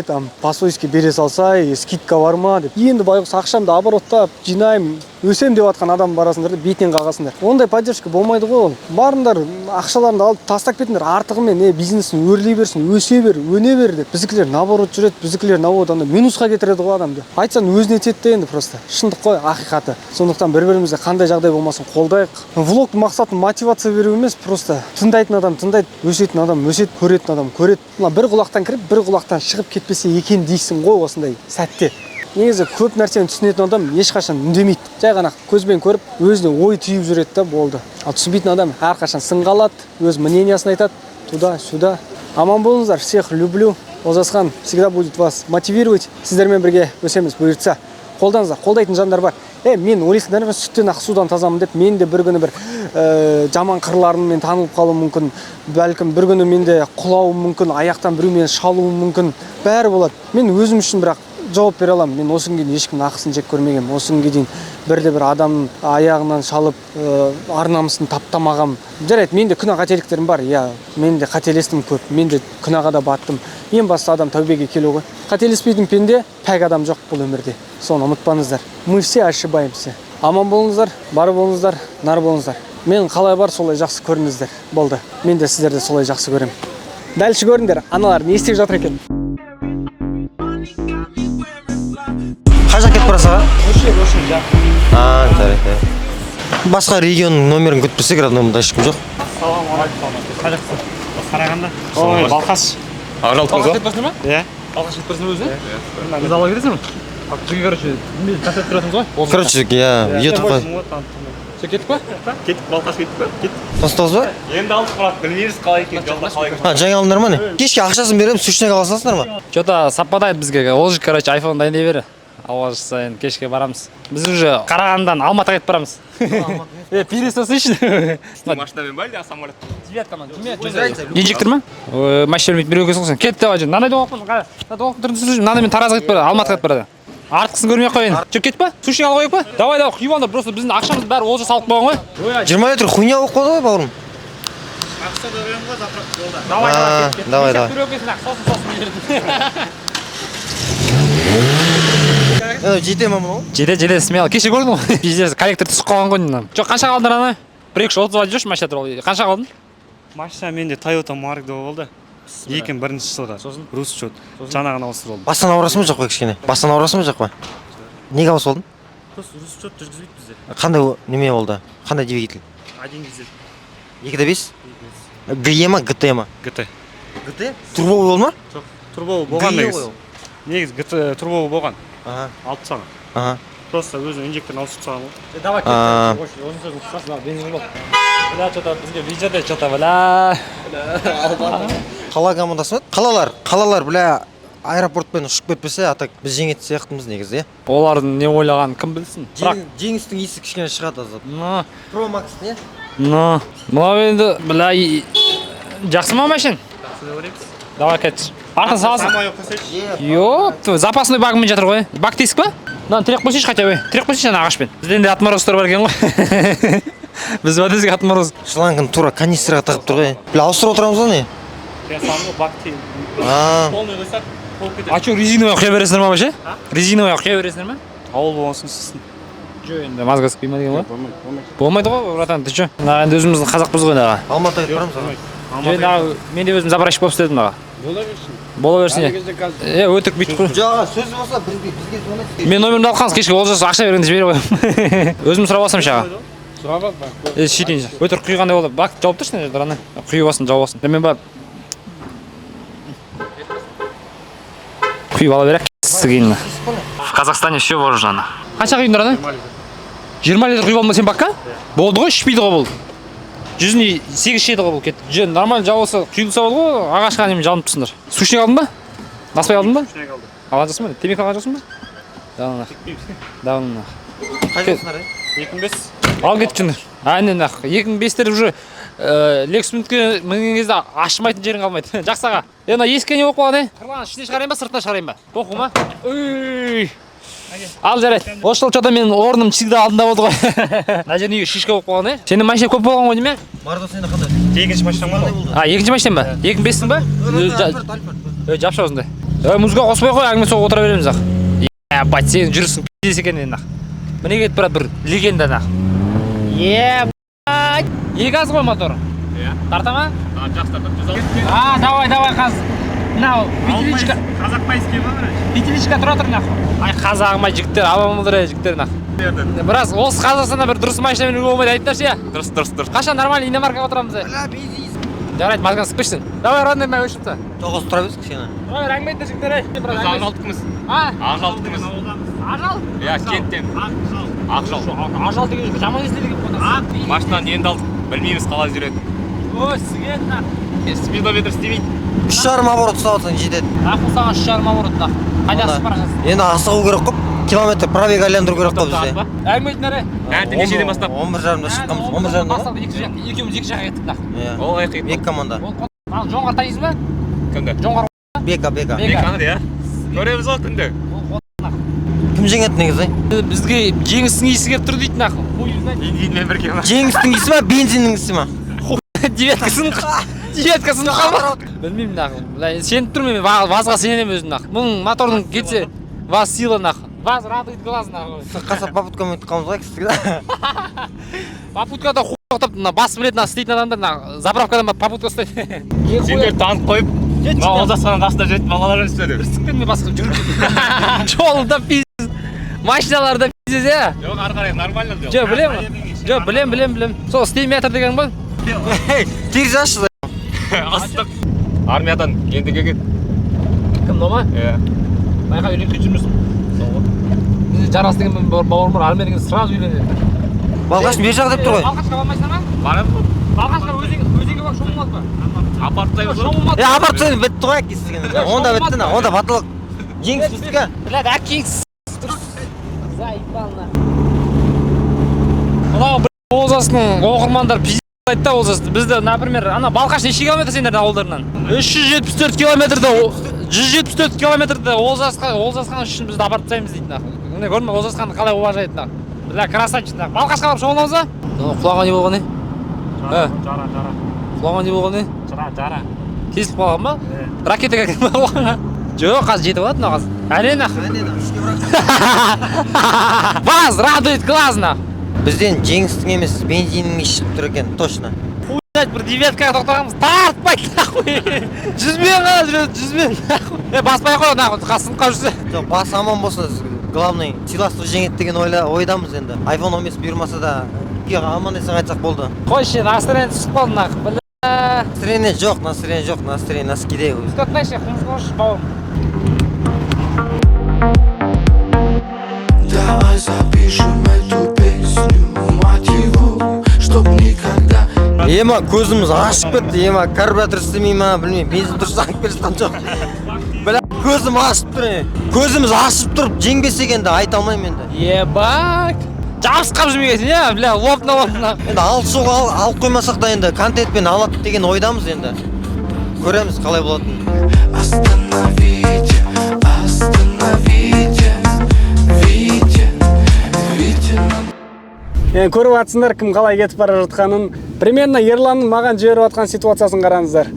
там посойский бере салса, скидка бар ма деп. Енді байғұс ақшамды обороттап, жинаймын, өсем деп жатқан адам барасыңдар да бетінен қағасыңдар. Ондай поддержка болмайды ғой. Барыңдар, ақшаларыңды алып тастап кетіңдер, артығымен бизнесін өрлей берсін, өсе бер, өне бер деп. Біздікілер наоборот жүреді, біздікілер наоборот минусқа кетіреді ғой адамды. Айтсаң өзіне тиеді енді просто. Шындық қой, ақиқаты. Сондықтан бір-бірімізге қандай жағдай болмасын қолдайық. Влог мақсаты мотивация беру емес, просто тыңдайтын адам тыңдайды, өсетін адам өседі, көретін адам көреді. Мына бір құлақтан кіріп, бір құлақтан шығып кетпесе екен дейсің ғой осындай сәтте. Негізі көп нәрсені түсінетін адам ешқашан үндемейді. Жай ғана көзбен көріп, өзіне ой түйіп жүреді да болды. Ал түсінбейтін адам әрқашан сынға алады, өз мнениясын айтады, туда-сюда. Аман болыңыздар, всех люблю. Олжасхан всегда будет вас мотивировать. Сіздермен бірге өсеміз, бұйыртса. Қолдаңыздар, қолдайтын жандар бар. Мен ойлайсыңдар ма, сүттен ақ судан тазамын деп, мен де бір күні бір жаман қырларыммен танылып қалуым мүмкін. Бәлкім бір күні мен де құлауым мүмкін, аяқтан біреу мені шалуым мүмкін. Бәрі болады. Мен өзім үшін бірақ жауап бере аламын. Мен осы күнге дейін ешкімнің ақысын жек көрмегенмін. Осы күнге дейін бірде бір адамның аяғынан шалып, ар-намысын таптамағам. Жарайды, менде күнә қателіктерім бар. Мен де қателестім көп. Мен де күнәға да баттым. Ең басты адам тәубеге келу ғой. Қателеспейтін пенде пәк адам жоқ бұл өмірде. Соны ұмытпаңыздар. Мы все ошибаемся. Аман болыңыздар, бар болыңыздар, нар болыңыздар. Мен қалай бар, солай жақсы көріңіздер. Болды. Мен де сіздерді солай жақсы көремін. Дальше көріңдер, аналар не істеп жатыр екен. Қажа кетіп барасаға? Жарайды. Басқа регионның номерін күтпесек, родномында ешкім жоқ. Қажақсың. Қарағанда. Ой, Балқаш. Балқаш кетіп барсың ба? Иә. Балқаш кетіп барсың ба өзі? Біз ала кетесің ба? Бізге, короче, концерт тұратыңыз ғой? Короче, ютубқа. Сен кетіп па? Кетіп, Балқаш кетіп па? Кетіп. Тостыңыз ба? Енді алдық бірақ білмейміз қалай екен, жолда қалай екен. Жаңа алыңдар ма не? Кешке ақшасын беремін, сушнек ала саласыңдар ма? Что-то совпадает бізге. Ол же, короче, айфон дайындай бері. Алла жазса енді кешке барамыз. Біз уже Қарағандыдан Алматыға кетіп барамыз. Пересосыш. Машинамен ба или самолет? Девяткамен. Не жектір ма? Машина бермейді, біреу келсің сен. Кетіп давай. Мынандай доғып тұрсын. Мынандай Таразға кетіп барады, Алматыға кетіп барады. Артықсын көрмей ақ қойын. Жүр кетіп па? Сушник алып қойып па? Давай, құйып алыңдар. Просто біздің ақшамыз бәрі олжа салып қойған ғой. 20 литр хуйня болып қойды ғой, бауырым. Давай. Жете ма мұны? Жете, смело. Кеше көрдің ғой? Пиздец, коллектор түсіп қалған ғой. Жоқ, қанша қалдыр ана? 1-2-30 жүрші машина тұрып. Қанша қалдың? Машина менде Toyota Mark II болды. 2001 жылға. Сосын? Рус счет. Жаңағын ауыстырып алдым. Бастан ауырасың ба жоқ па кішкене? Бастан ауырасың ба жоқ па? Неге ауысып алдың? Рус счет жүргізбейді бізде. Қандай неме болды? Қандай двигатель? 1 дизель. 2.5? ГЕ ма, ГТ ма? ГТ. ГТ? Турбовый болды ма? Жоқ, турбовый болған негіз. Негіз ГТ турбовый болған. Алып тастаған. Просто өзінің инжекторын ауыстырып тастаған ғой. Давай, кет. Өзің сөзін қысқасын, бензин бол. Бля, что-то бізге видеода что-то, бля. Қала командасы ма? Қалалар, бля, аэропортпен ұшып кетпесе, атак біз жеңетін сияқтымыз негізі, Олардың не ойлаған кім білсін? Жеңістің иісі кішкене шығады азат. Pro Max не? Мынау енді, бля, жақсы ма машин? Жақсы деп ойлаймыз. Давай, кет. Артын саласың. Самайық қосайшы. Йоп, запасный багымен жатыр ғой. Бак тесік па? Мынаны тірек қойсайшы хотя бы. Тірек қойсайшы ана ағашпен. Бізден де отмороздар бар екен ғой. Біз водезге отмороз. Шлангын тура канистраға тағып тұр ғой. Бля, ауыстырып отырамыз ғой не? Я сам ғой бак тейін. Полный қойсақ, қол кетеді. А что, резиновый құя бересіңдер ма вообще? Резиновый құя бересіңдер ма? Ауыл болғансын сізсін. Жо, енді мазгасы құйма деген ғой? Болмайды ғой, братан, ты что? Енді өзіміздің қазақпыз ғой наға. Алматыға кетіп барамыз аға. Мен де өзім забращик болып істедім наға. Бола берсін е. Өтірік бүйтіп қой. Жоға, сөзі болса бізге звонайсыз. Мен номерімді алып қалыңыз, кешке олжасы ақша бергенде жібере қоямын. Өзім сұрап алсам шаға. Сұрап ал, бақ. Шетейін. Өтірік құйғандай болды. Бак жауып тұрсың ана жерде, құйып алсын, жауып алсын. Мен бар. Құйып ала берек. Сігейін. В Казахстане все вооружено. Қанша құйыңдар ана? 20 литр құйып алма сен бакка? Болды ғой, ішпейді ғой бұл. Жүзіне 8 шеді ғой бұл кетті. Нормально жауылса құйылса болды ғой, ағашқа немен жалынып тұрсыңдар. Сушник алдың ба? Наспай алдың ба? Сушник алдым. Алған жасың ба? Темекі алған жасың ба? Давын. Қайдасыңдар? 2005. Ал кетіп жүріңдер. Айнен ақ. 2005-тер уже Лексмунтке мінген кезде ашымайтын жерің қалмайды. Жақсы аға. Ена есікке не болып қалған, Қырлан ішіне шығарайын ба, сыртына шығарайын ба? Тоқу ма? Ой! Ал жарайды. Осы жолы что-то менің орным всегда алдында болды ғой. Мына жерде шишка болып қалған, е? Сенің машина көп болған ғой деймін, е? Мардос енді қандай? Екінші машинам бар ғой. Екінші машинам ба? 2005-сің ба? Жапшы осындай. Музыка қоспай қой, әңгіме соғып отыра береміз ақ. Бать, сен жүрісің пиздес екен енді ақ. Міне кетіп барады бір легенда ақ. Бать. Екі аз ғой мотор. Тарта ма? Жақсы тартады. Давай қазір. Мынау петличка. Қазақ майский ма? Петличка тұра тұр нақ. Ай қазағыма жігіттер, абамылдырай жігіттер нақ. Біраз осы Қазақстанда бір дұрыс машина мінуге болмайды айтыңдаршы, я? Дұрыс. Қашан нормальный иномаркаға отырамыз, е? Жарайды, мазган sıkпайсың. Давай, родной, мә өшіпті. Тоғыз тұра берсін кішкене. Давай, рәңгі айтты жігіттер, е? Ақжалдықымыз. Ақжалдықымыз. Ажал? Иә, кенттен. Ақжал. Ажал деген жаман естелеген қонасы. Машинаны енді алдық. Білмейміз қалай жүреді. Сізген нақ. Спидометр істемейді. 3,5 оборот ұстап отсаң жетеді. Ақыл саған 3,5 оборот нақ. Қайда асып бара жатсың? Енді асығу керек қой. Километр пробег айландыру керек қой бізде. Әңгіме айтыңдар, е? Таңертең нешеден бастап? 11:30-да шыққанбыз. 11:30-да ма? Екеуміз екі жаққа кеттік нақ. Ол аяқ ет. Екі команда. Жоңғар танисың ба? Кімді? Жоңғар. Бека. Беканы, иә? Көреміз ғой күнде. Кім жеңеді негізі? Бізге жеңістің иісі келіп тұр дейді нақ. Бензинмен бірге ма? Жеңістің иісі ма, бензиннің иісі ма? Девяткасын қалма. Білмеймін нақ. Сеніп тұрмын мен, ВАЗға сенемін өзім нақ. Мұның мотордың кетсе, ВАЗ сила нақ. ВАЗ радует глаз нақ. Сыққаса попуткамен өтіп қалмыз ғой кісіге. Попуткада тоқтап, бас білетін істейтін адамдар нақ. Заправкадан попутка ұстайды. Сендер танып қойып, мына Олжасқанның қасында жүретін балалар өстеді. Бірсіктен басқа жүріп жолында пиздес. Машиналарда пиздес, е? Жоқ, ары қарай нормально. Жоқ, білем. Сол стейметр деген ғой. Тегіз ашшы. Астық. Армиядан енді келген. Кім, Нома? Иә. Байқа үйленіп кетірмесің. Бізде Жарас деген бауырым бар, армия деген сразу үйленеді. Балғашын бер жақ деп тұр ғой. Балқашқа бармайсың ба? Барады ғой. Балқашқа өзеге бар, шомылмады ба? Апарттаймыз ғой. Шомылмады. Апарып бітті ғой кесілген. Онда бітті на, онда батылық. Жеңіс біздікі. Блядь, әкеңіз. Заебал. Мынау Олжастың оқырмандар пиздец айтты да Олжасты. Бізді, например, ана Балқаш неше километр сендердің ауылдарынан? 374 километрді, 174 километрді Олжасқан үшін бізді апарып тастаймыз дейді нақ. Міне көрдің бе, Олжасқанды қалай уважает нақ. Бля, красавчик нақ. Балқашқа барып шомыламыз ба? Құлаған не болған, е? Жара. Құлаған не болған, е? Жара. Тесіліп қалған ба? Ракетаға кіріп қалған. Жоқ, қазір жетіп алады мына қазір. Әлен ақ. ВАЗ радует глаз нақ. Бізден жеңістің емес, бензиннің ішіп тұр екен, точно. Хуйнать, бір девяткаға тоқтағанбыз, тартпайды нахуй. 100-мен ғана жүреді, 100-мен нахуй. Баспай қой нахуй, қасым қажысы. Жоқ, бас аман болса, главный, сыйластық жеңеді деген ойдамыз енді. iPhone 15 бұйырмаса да, аман есен айтсақ болды. Қойшы, настроение түсіп қалды нахуй, бля. Настроение жоқ, настроение носкиде. Скатнайшы, қымыз қош, бауырым. Давай запишем эту песню, мотиву, чтоб никогда. Ема көзіміз ашып кетті, ема карбюратор істемей ма, білмеймін, бензин дұрыс ағып келе жатқан жоқ. Бля, көзім ашып тұр, көзіміз ашып тұрып жеңбесе екенді айта алмаймын енді. Ебак, жабысқап жүрмегесін, е, бля, лопна. Енді алып қоймасақ да енді контентпен алады деген ойдамыз енді. Көреміз қалай болатынын. Көріп атсыңдар кім қалай кетіп бара жатқанын. Примерно Ерланның маған жіберіп атқан ситуациясын қараңыздар.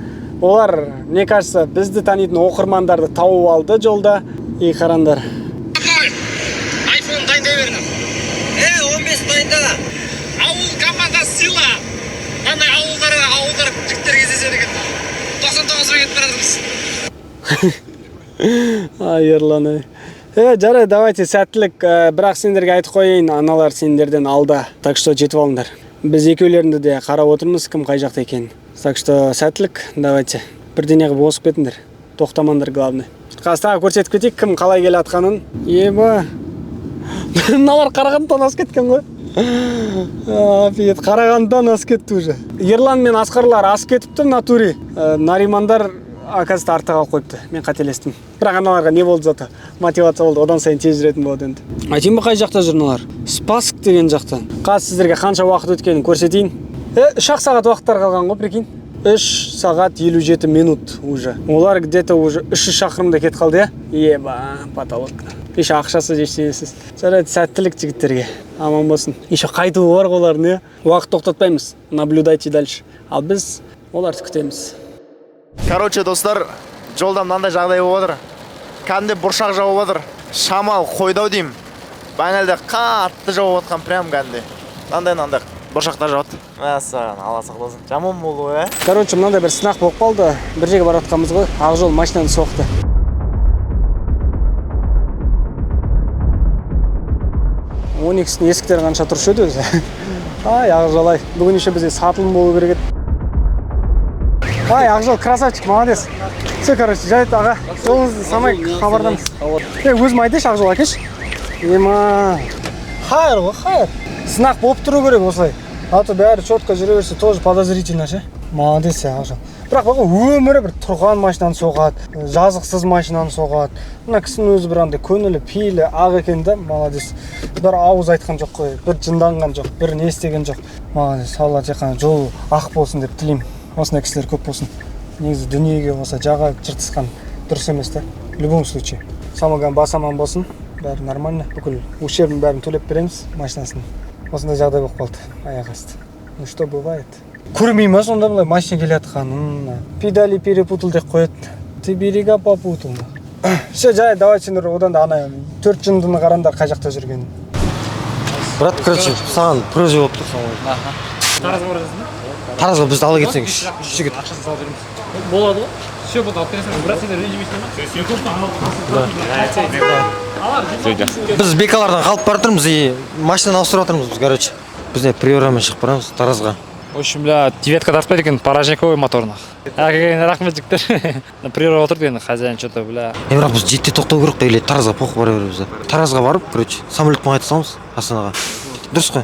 Олар, мне кажется, бізді танитын оқырмандарды тауып алды жолда. И қараңдар. Айфон дайындай бердім. 15 дайында. Ауыл команда сила. Қандай ауылдар жігіттер кездеседі екен. 99-ға кетіп бара жатырмыз. Ерлан. Жарай, давайте сәттілік, бірақ сендерге айтып қойын, аналар сендерден алда. Так что жетіп алыңдар. Біз екеулерінде де қарап отырмыз, кім қай жақта екен. Так что сәттілік, давайте. Бірдеңеге босып кетіңдер. Тоқтамаңдар главный. Қазір көрсетіп кетейік, кім қалай келе атқанын. Еба. Мыналар Қарағандыдан асып кеткен ғой. Офигеть, Қарағандыдан асып кетті уже. Ерлан мен Асқарлар асып кетіпті натуре. Наримандар оказывается артқа қалып қойыпты. Мен қателестім. Бірақ аналарға не болды зато? Мотивация болды. Одан сайын тез жүретін болады енді. Айтайын ба қай жақта жүрналар? Спасск деген жақтан. Қазір сіздерге қанша уақыт өткенін көрсетейін. 3 сағат уақыттар қалған ғой, прикинь. 3 сағат 57 минут уже. Олар где-то уже 300 шақырымда кетіп қалды, е? Еба, потолок. еш ақшасы ештеңесіз. Жарайды, сәттілік жігіттерге. Аман болсын. Еще қайтуы бар олардың, иә. Уақыт тоқтатпаймыз. Наблюдайте дальше. Ал біз оларды күтеміз. Короче, достар, жолда мынандай жағдай болып отыр. Кәдімгі бұршақ жауып отыр. Шамал қойдау деймін. Баналда қатты жауып отқан прям кәдімгі. Мынандай бұршақтар жауады. Мәссаған, Алла сақтасын. Жаман болды ғой, ә? Короче, мынандай бір сынақ болып қалды. Бір жерге барып жатқанбыз ғой. Ақжол машинаны соқты. Он екісінің есіктері қанша тұршы еді өзі. Ай, Ақжол, ай. Бүгін еще бізде сатылым болу керек еді. Ай, Ақжол, красавчик, молодец. Все, короче, жайт аға. Жолыңызды самай хабардамыз. Өзім айтайыншы, Ақжол, әкеш. Ема. Хайыр ғой, хайыр. Сынақ болып тұру керек осылай. А то бәрі четко жүре берсе, тоже подозрительно ше. Молодец, Ақжол. Бірақ өмірі бір тұрған машинаны соғады, жазықсыз машинаны соғады. Мына кісінің өзі бір андай көңілі, пейілі, ақ екен да, молодец. Бір ауыз айтқан жоқ қой, бір жынданған жоқ, бір не істеген жоқ. Молодец, Алла тек қана жол ақ болсын деп тілеймін. Осындай кісілер көп болсын. Негізі дүниеге осы жаға жыртысқан дұрыс емес та. В любом случае. Самоган басаман болсын, бәрі нормально. Бүкіл ущербін бәрін төлеп береміз машинасын. Осындай жағдай болып қалды аяқ асты. Ну что бывает? Көрмей ма сонда былай машина келе жатқанын. Педали перепутал деп қояды. Ты берега попутал. Все, жай, давай сендер одан да ана 4 жындыны қараңдар қай жақта жүргенін. Брат, короче, саған прөзе болып тұр соңғы. Таразға барасың ба? Таразға бізді ала кетсең, жігіт. Ақшасын салып береміз. Болады ғой? Все, болды, алып бересің. Брат, сендер ренжімейсің ба? Біз бекалардан қалып бара жатырмыз и машинаны ауыстырып жатырмыз біз, короче. Бізде приорамен шығып барамыз Таразға. В общем, бля, девятка тартпайды екен, порожниковый моторный. Әкелген рахмет жігіттер. Приора отыр деген хозяин что-то, бля. Бірақ біз жетте тоқтау керек та, или Таразға поқып бара береміз. Таразға барып, короче, самолетпен қайта саламыз Астанаға. Дұрыс қой.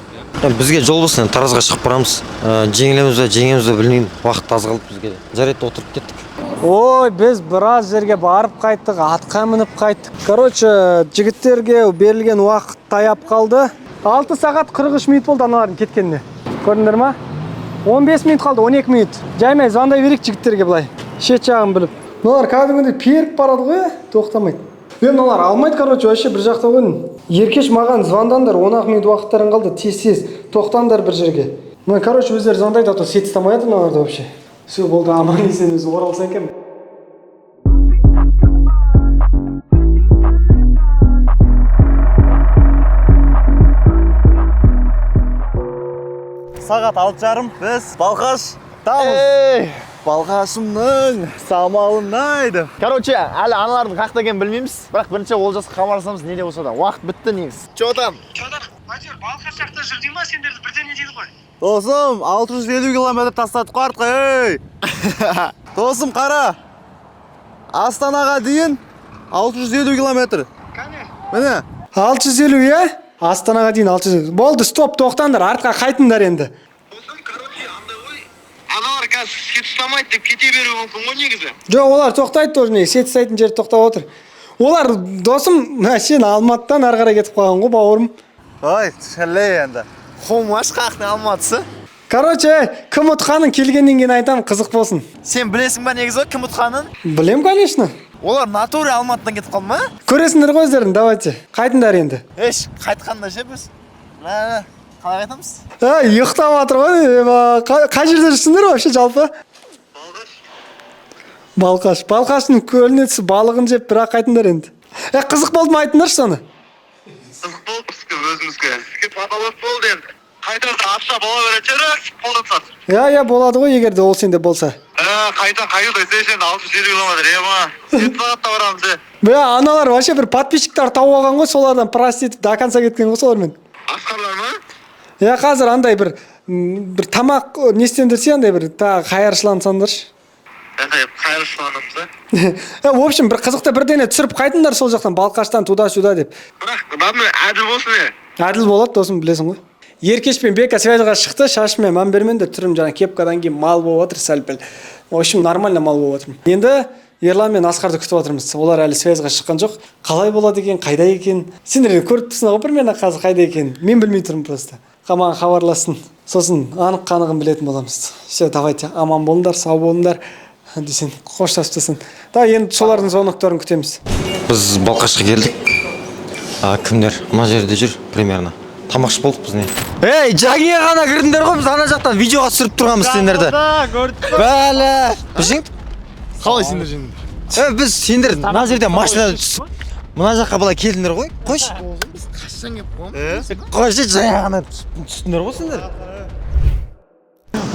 Бізге жол болсын, Таразға шығып барамыз. Жеңілеміз бе, жеңеміз бе білмеймін. Уақыт аз қалды бізге. Жарайды, отырып кеттік. Ой, біз біраз жерге барып қайттық, атқа мініп қайттық. Короче, жігіттерге берілген уақыт таяп қалды. 6 сағат 43 минут болды аналардың кеткенде. Көрдіңдер ма? 15 минут қалды, 12 минут. Жаймай звондай берейік жігіттерге былай. Шет жағын біліп. Мыналар кәдімгідей періп барады ғой, тоқтамайды. Мыналар алмайды, короче, вообще бір жақта ғой. Еркеш маған звондандар, 10 минут уақыттарың қалды, тез тоқтаңдар бір жерге. Ну, короче, өздері звондайды, а то сет стамайды мыналарды вообще. Все, болды, аман есен өзі оралса екен. Сағат 6:30, біз Балқаш тамыз. Балқашымның самалынайды. Короче, әлі аналардың қақта екенін білмейміз. Бірақ бірінші Олжасқа хабарласамыз, не де болса да. Уақыт бітті негіз. Че там? Батер, Балқаш жақта жүрдей ма, сендерді бірден не дейді ғой? Досым, 650 километр тастадық қой артқа, ей! Досым, қара! Астанаға дейін 650 километр. Міне. 650, е? Астанаға дейін 650. Болды, стоп, тоқтаңдар, артқа қайтыңдар енді. Аналар қазір сет ұстамайды деп кете беруі мүмкін ғой негізі. Жоқ, олар тоқтайды тоже, не, сет ұстайтын жер тоқтап отыр. Олар, досым, сен Алматыдан ары қарай кетіп қалған ғой, бауырым. Ой, шәлей енді. Хомаш қақтың Алматысы. Короче, кім ұтқанын келгеннен кейін айтамын, қызық болсын. Сен білесің ба негізі кім ұтқанын? Білем, конечно. Олар натуре Алматыдан кетіп қалды ма? Көресіңдер ғой өздерін, давайте. Қайтыңдар енді. Қайтқанда ше біз. Қалай қайтамыз? Ұйықтап жатыр ғой. Қай жерде жүрсіңдер вообще жалпы? Балқаш. Балқаштың көліне түсіп балығын жеп, бірақ қайтыңдар енді. Қызық болды ма айтыңдаршы соны? Қызық болып бізге өзімізге. Сізге паталап болды енді. Қайтарда ақша бола береді, болды тұсады. Болады ғой, егер де ол сенде болса. Қайта сен 650 километр, ема. Сен сағатта барамыз, Аналар вообще бір подписчиктар тауып алған ғой, солардан проститіп до конца кеткен ғой солармен. Асқарлар ма? Қазір андай бір тамақ не істендірсе, андай бір қайыршылансаңдаршы. Қайыршыланымыз, В общем, бір қызықты бірдене түсіріп қайтыңдар сол жақтан, Балқаштан туда-сюда деп. Бірақ, әділ болсын, Әділ болады, досым, білесің ғой. Еркеш пен Бека связьға шықты, шашымен мән бермеңдер, түрім жаңа кепкадан кейін мал болып отыр, сәл-пәл. В общем, нормально мал болып отырмын. Енді Ерлан мен Асқарды күтіп отырмыз. Олар әлі связьға шыққан жоқ. Қалай болады екен, қайда екен? Сендер көріп тұрсың ғой примерно қазір қайда екен? Мен білмей тұрмын просто. Маған хабарласын. Сосын анық-қанығын білетін боламыз. Все, давайте, аман болыңдар, сау болыңдар. Десең, қоштасып тасың. Енді солардың звоноктарын күтеміз. Біз Балқашқа келдік. Кімдер? Мына жерде жүр примерно. Тамақ ішіп болдық біз не. Ей, жагиға ғана кірдіңдер ғой, біз ана жақтан видеоға түсіріп тұрғанбыз сендерді. Бәлі. Біз жеңдік? Қалай сендер жеңдіңдер? Біз сендер мына жерде машинада түсіп мына жаққа былай келдіңдер ғой. Қойшы. Біз қашан келіп қоймыз? Қойшы, жаңа ғана түстіңдер ғой сендер.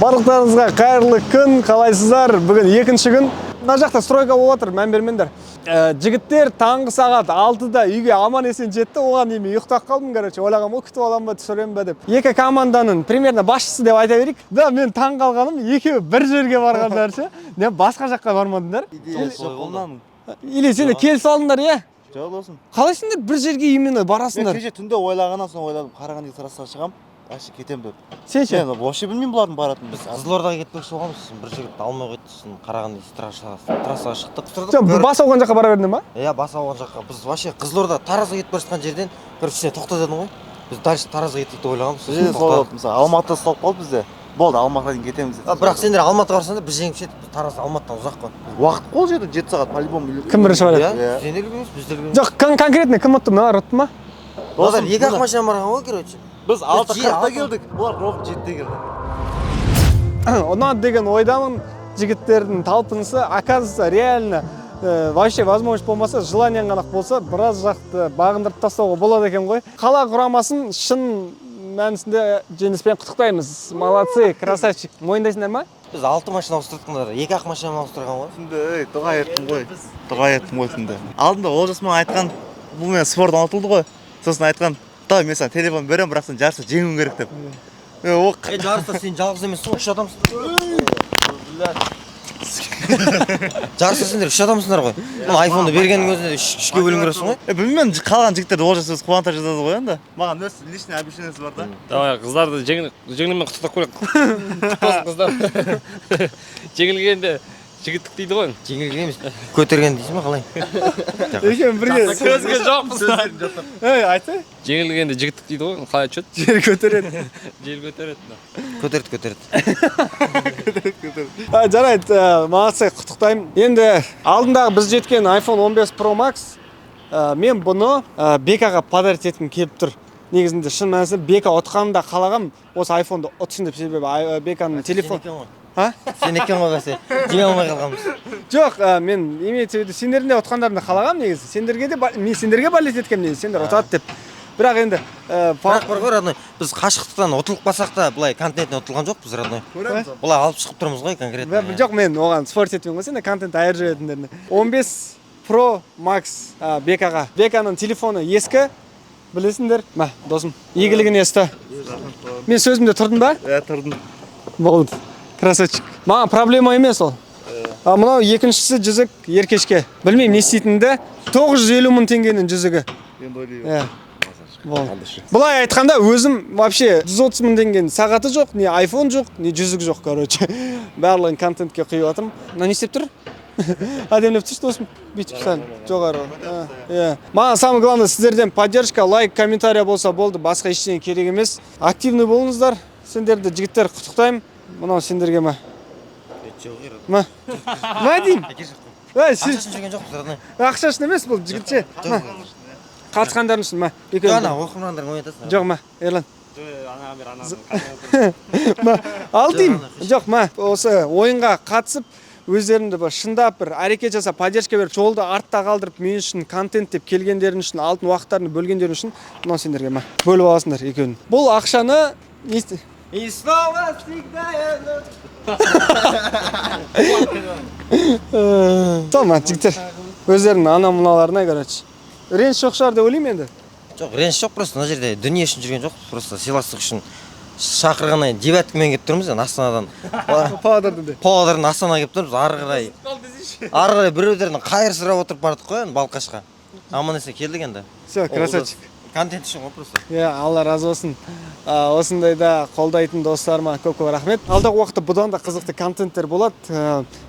Барлықтарыңызға қайырлы күн, қалайсыздар? Бүгін екінші күн. Мына жақта стройка болып отыр, мән бермеңдер. Жігіттер таңғы сағат 6-да үйге аман есен жетті. Оған дейін мен ұйықтап қалдым, короче, ойлағам, күтіп аламын ба, түсірем ба деп. Екі команданың примерно басшысы деп айта берейік. Да, мен таң қалғаным, екеуі бір жерге барғандар ше. Не басқа жаққа бармадыңдар? Или сендер келіс алдыңдар, иә? Жоқ досым. Қалайсыңдар бір жерге именно барасыңдар? Мен кеше түнде ойлағаннан соң ойладым, Қарағандыға трассаға шығам. Ащы кетем деп. Сен ше? Мен вообще білмеймін бұлардың баратынын. Біз Қызылордаға кетпекші болғанбыз, бір жігітті алмай қойды, сосын Қарағанды трассаға шықтық. Жоқ, бас ауған жаққа бара бердің ба? Иә, бас ауған жаққа. Біз вообще Қызылорда Таразға кетіп бара жатқан жерден короче тоқта дедім ғой. Біз дальше Таразға кеттік деп ойлағанбыз. Біз сол мысалы Алматыда ұсталып қалды бізде. Болды, Алматыға дейін кетеміз деді. Бірақ сендер Алматыға барсаңдар біз жеңіп жетіп, Тараз Алматыдан ұзақ қой. Уақыт қол жетті 7 сағат по-любому. Кім бірінші барады? Иә, сендер білмейміз, біздер білмейміз. Жоқ, конкретно кім ұтты? Мыналар ұтты ма? Олар екі-ақ машина барған ғой, короче. Біз 6:40-да келдік, бұлар 7:00-де келді. Ұнады деген ойдамын, жігіттердің талпынысы, оказывается, реально вообще возможность болмаса, желаниең ғана болса, біраз жақты бағындырып тастауға болады екен ғой. Қала құрамасын шын мәнісінде жеңіспен құттықтаймыз. Молодцы, красавчик. Мойындайсыңдар ма? Біз 6 машина ауыстырдық, 2-ақ машина ауыстырған ғой. Түнде, дұға еттім ғой. Дұға еттім ғой түнде. Алдында Олжасман айтқан, бұл мен спорт ұмытылды ғой. Сосын айтқан, "Та, мен саған телефон берем, бірақ сен жарыста жеңуің керек" деп. Жарыста сен жалғыз емессің, үш адамсың. Жарыста сендер үш адамсыңдар ғой. Мұны айфонды бергеннің өзінде үшке бөлін керексің ғой. Білмеймін, қалған жігіттерді Олжас өзі қуанта жазады ғой енді. Маған өз личный обещаниесі бар да. Давай, қыздарды жеңілмен құттықтап көрейік. Құттықтасын қыздар. Жеңілгенде жігіттік дейді ғой. Жеңілген емес, көтерген дейсің ба қалай? Екеуін бірге Сөзге жоқпыз. Айтсай? Жеңілгенде жігіттік дейді ғой. Қалай чөт? Жел көтереді. Жел көтереді. Көтерді. Жарайды, молодцы, құттықтаймын. Енді алдындағы біз жеткен iPhone 15 Pro Max, мен бұны Бекаға подарить еткім келіп тұр. Негізінде шын мәнісінде Бека ұтқанында қалағам осы iPhone-ды ұтсын деп, себебі Беканың телефон. Сен екен ғой бәсе, жеңе алмай қалғанбыз. Жоқ, мен имеется в виду, сендердің де ұтқандарында қалағам негізі. Мен сендерге подарить еткем негізі, сендер ұтады деп. Бірақ енді Бірақ бар ғой, родной, біз қашықтықтан ұтылып қалсақ та, бұлай контентіне ұтылған жоқпыз, родной. Бұлай алып шығып тұрмыз ғой конкретно. Жоқ, мен оған спорт етпеймін ғой, сен контент айыр жіберетіндеріне. 15 Pro Max Бекаға. Беканың телефоны ескі, білесіңдер. Ма, досым, игілігін есті. Мен сөзімде тұрдым ба? Иә, тұрдым. Болды, красавчик. Маған проблема емес ол. Мынау екіншісі жүзік еркешке. Білмеймін не істейтінді. 950 мың теңгенің жүзігі. Енді ойлаймын. Бұлай айтқанда өзім вообще 130 мың теңгенің сағаты жоқ, не iPhone жоқ, не жүзік жоқ, короче. Барлығын контентке құйып атым. Мына не істеп тұр? Әдемілеп тұршы досым, бүйтіп сәл жоғары. Маған самое главное сіздерден поддержка, лайк, комментария болса болды, басқа ештеңе керек емес. Активный болыңыздар. Сендерді жігіттер құттықтаймын. Мынау сендерге ма? Ма? Ма деймін? Ақшасын жүрген жоқпыз, родной. Ақшасын емес бұл жігітше. Қатысқандарың үшін ма? Ана оқырмандардың ойнатасың. Жоқ ма, Ерлан? Ал деймін. Жоқ ма, осы ойынға қатысып, өздеріңді шындап бір әрекет жасап, поддержка беріп, жолды артта қалдырып, мен үшін контент деп келгендерің үшін, алтын уақыттарын бөлгендерің үшін, мынау сендерге ма? Бөліп аласыңдар екеуін. Бұл ақшаны И снова всегда Сол ма, жігіттер, өздерінің ана-мыналарына, короче. Реніш жоқ шығар деп ойлаймын енді. Жоқ, реніш жоқ, просто мына жерде дүние үшін жүрген жоқ, просто сыйластық үшін шақырғаннан девяткамен келіп тұрмыз, Астанадан. Павлодардан Астанаға келіп тұрмыз, ары қарай біреулердің қайыр сұрап отырып бардық қой, Балқашқа. Аман есен келдік енді. Все, красавчик. Контент үшін ғой просто. Иә, Алла разы болсын. Осындайда қолдайтын достарыма көп-көп рахмет. Алдағы уақытта бұдан да қызықты контенттер болады.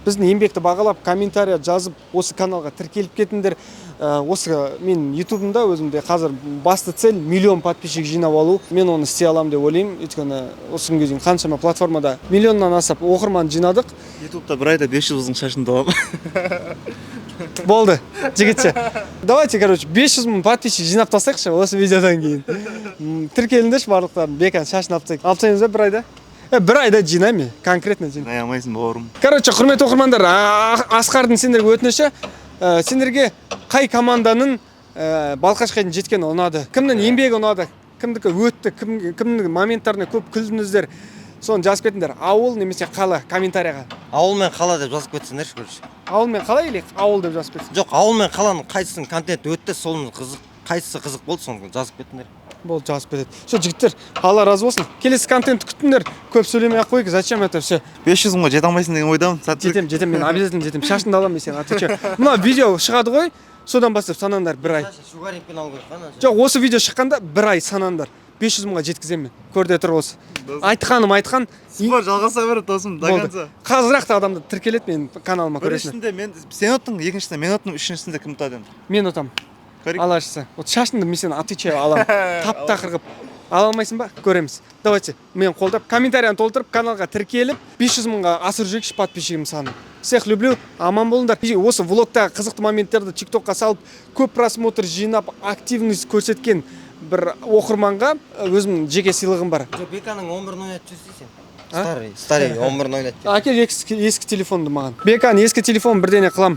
Біздің еңбекті бағалап, комментария жазып, осы каналға тіркеліп кетіңдер. Осы мен ютубымда өзімде қазір басты цель миллион подписчик жинап алу. Мен оны істей аламын деп ойлаймын. Өйткені осы күнге дейін қаншама платформада миллионнан асып оқырман жинадық. Ютубта бір айда 500 қыздың шашын табамын. Болды, жігітше. Давайте, короче, 500 мың подписчик жинап тастайықшы осы видеодан кейін. Тіркеліңдерші барлықтарын, Бекан шашын алып тастайық. Алып ба 1 айда? 1 айда жинаймын, конкретно жинаймын. Аямайсың бауырым. Короче, құрметті оқырмандар, Асқардың сендерге өтініші, сендерге қай команданың Балқашқа дейін жеткені ұнады? Кімнің еңбегі ұнады? Кімдікі өтті? Кімнің моменттарына көп күлдіңіздер? Соны жазып кетіңдер. Ауыл немесе қала комментарияға. Ауыл мен қала деп жазып кетсеңдерші, короче. Ауыл мен қала или ауыл деп жазып кетсін? Жоқ, ауыл мен қаланың қайсысының контент өтті, соның қайсысы қызық болды, соны жазып кетіңдер. Болды, жазып кетеді. Все, жігіттер, Алла разы болсын. Келесі контентті күттіңдер. Көп сөйлемей ақ қойық, зачем это все? 500 мыңға жете алмайсың деген ойдамын. Жетем, мен обязательно жетем. Шашынды аламын, мен сені отвечаю. Мына видео шығады ғой, содан бастап санаңдар 1 ай. Шугарингпен алу керек қана. Жоқ, осы видео шыққанда 1 ай санаңдар. 500 мыңға жеткіземін мен. Көрде тұр осы. Айтқан. Спор жалғаса береді досым, до конца. Қазырақ та адамды тіркеледі менің каналыма көресіңдер. Біріншісінде мен сен ұттың, екіншісінде мен ұттым, үшіншісінде кім ұтады енді? Мен ұтамын. Алашысы. Вот шашынды мен сені отвечаю аламын. Тап-тақыр қылып. Ала алмайсың ба? Көреміз. Давайте, мен қолдап, комментарияны толтырып, каналға тіркеліп, 500 мыңға асыр жүрекші подписчигім саны. Всех люблю, аман болыңдар. Осы влогта қызықты моменттерді TikTokқа салып, көп просмотр жинап, активность көрсеткен бір оқырманға өзімнің жеке сыйлығым бар. Беканың 11-ін ойнатып жүрсейсен. Старый 11-ін ойнатып. Әкел ескі телефонды маған. Беканың ескі телефон бірдене қылам.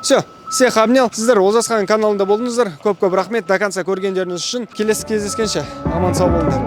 Все, всех обнял. Сіздер Олжасхан каналында болдыңыздар. Көп рахмет до конца көргендеріңіз үшін. Келесі кездескенше аман сау болыңдар.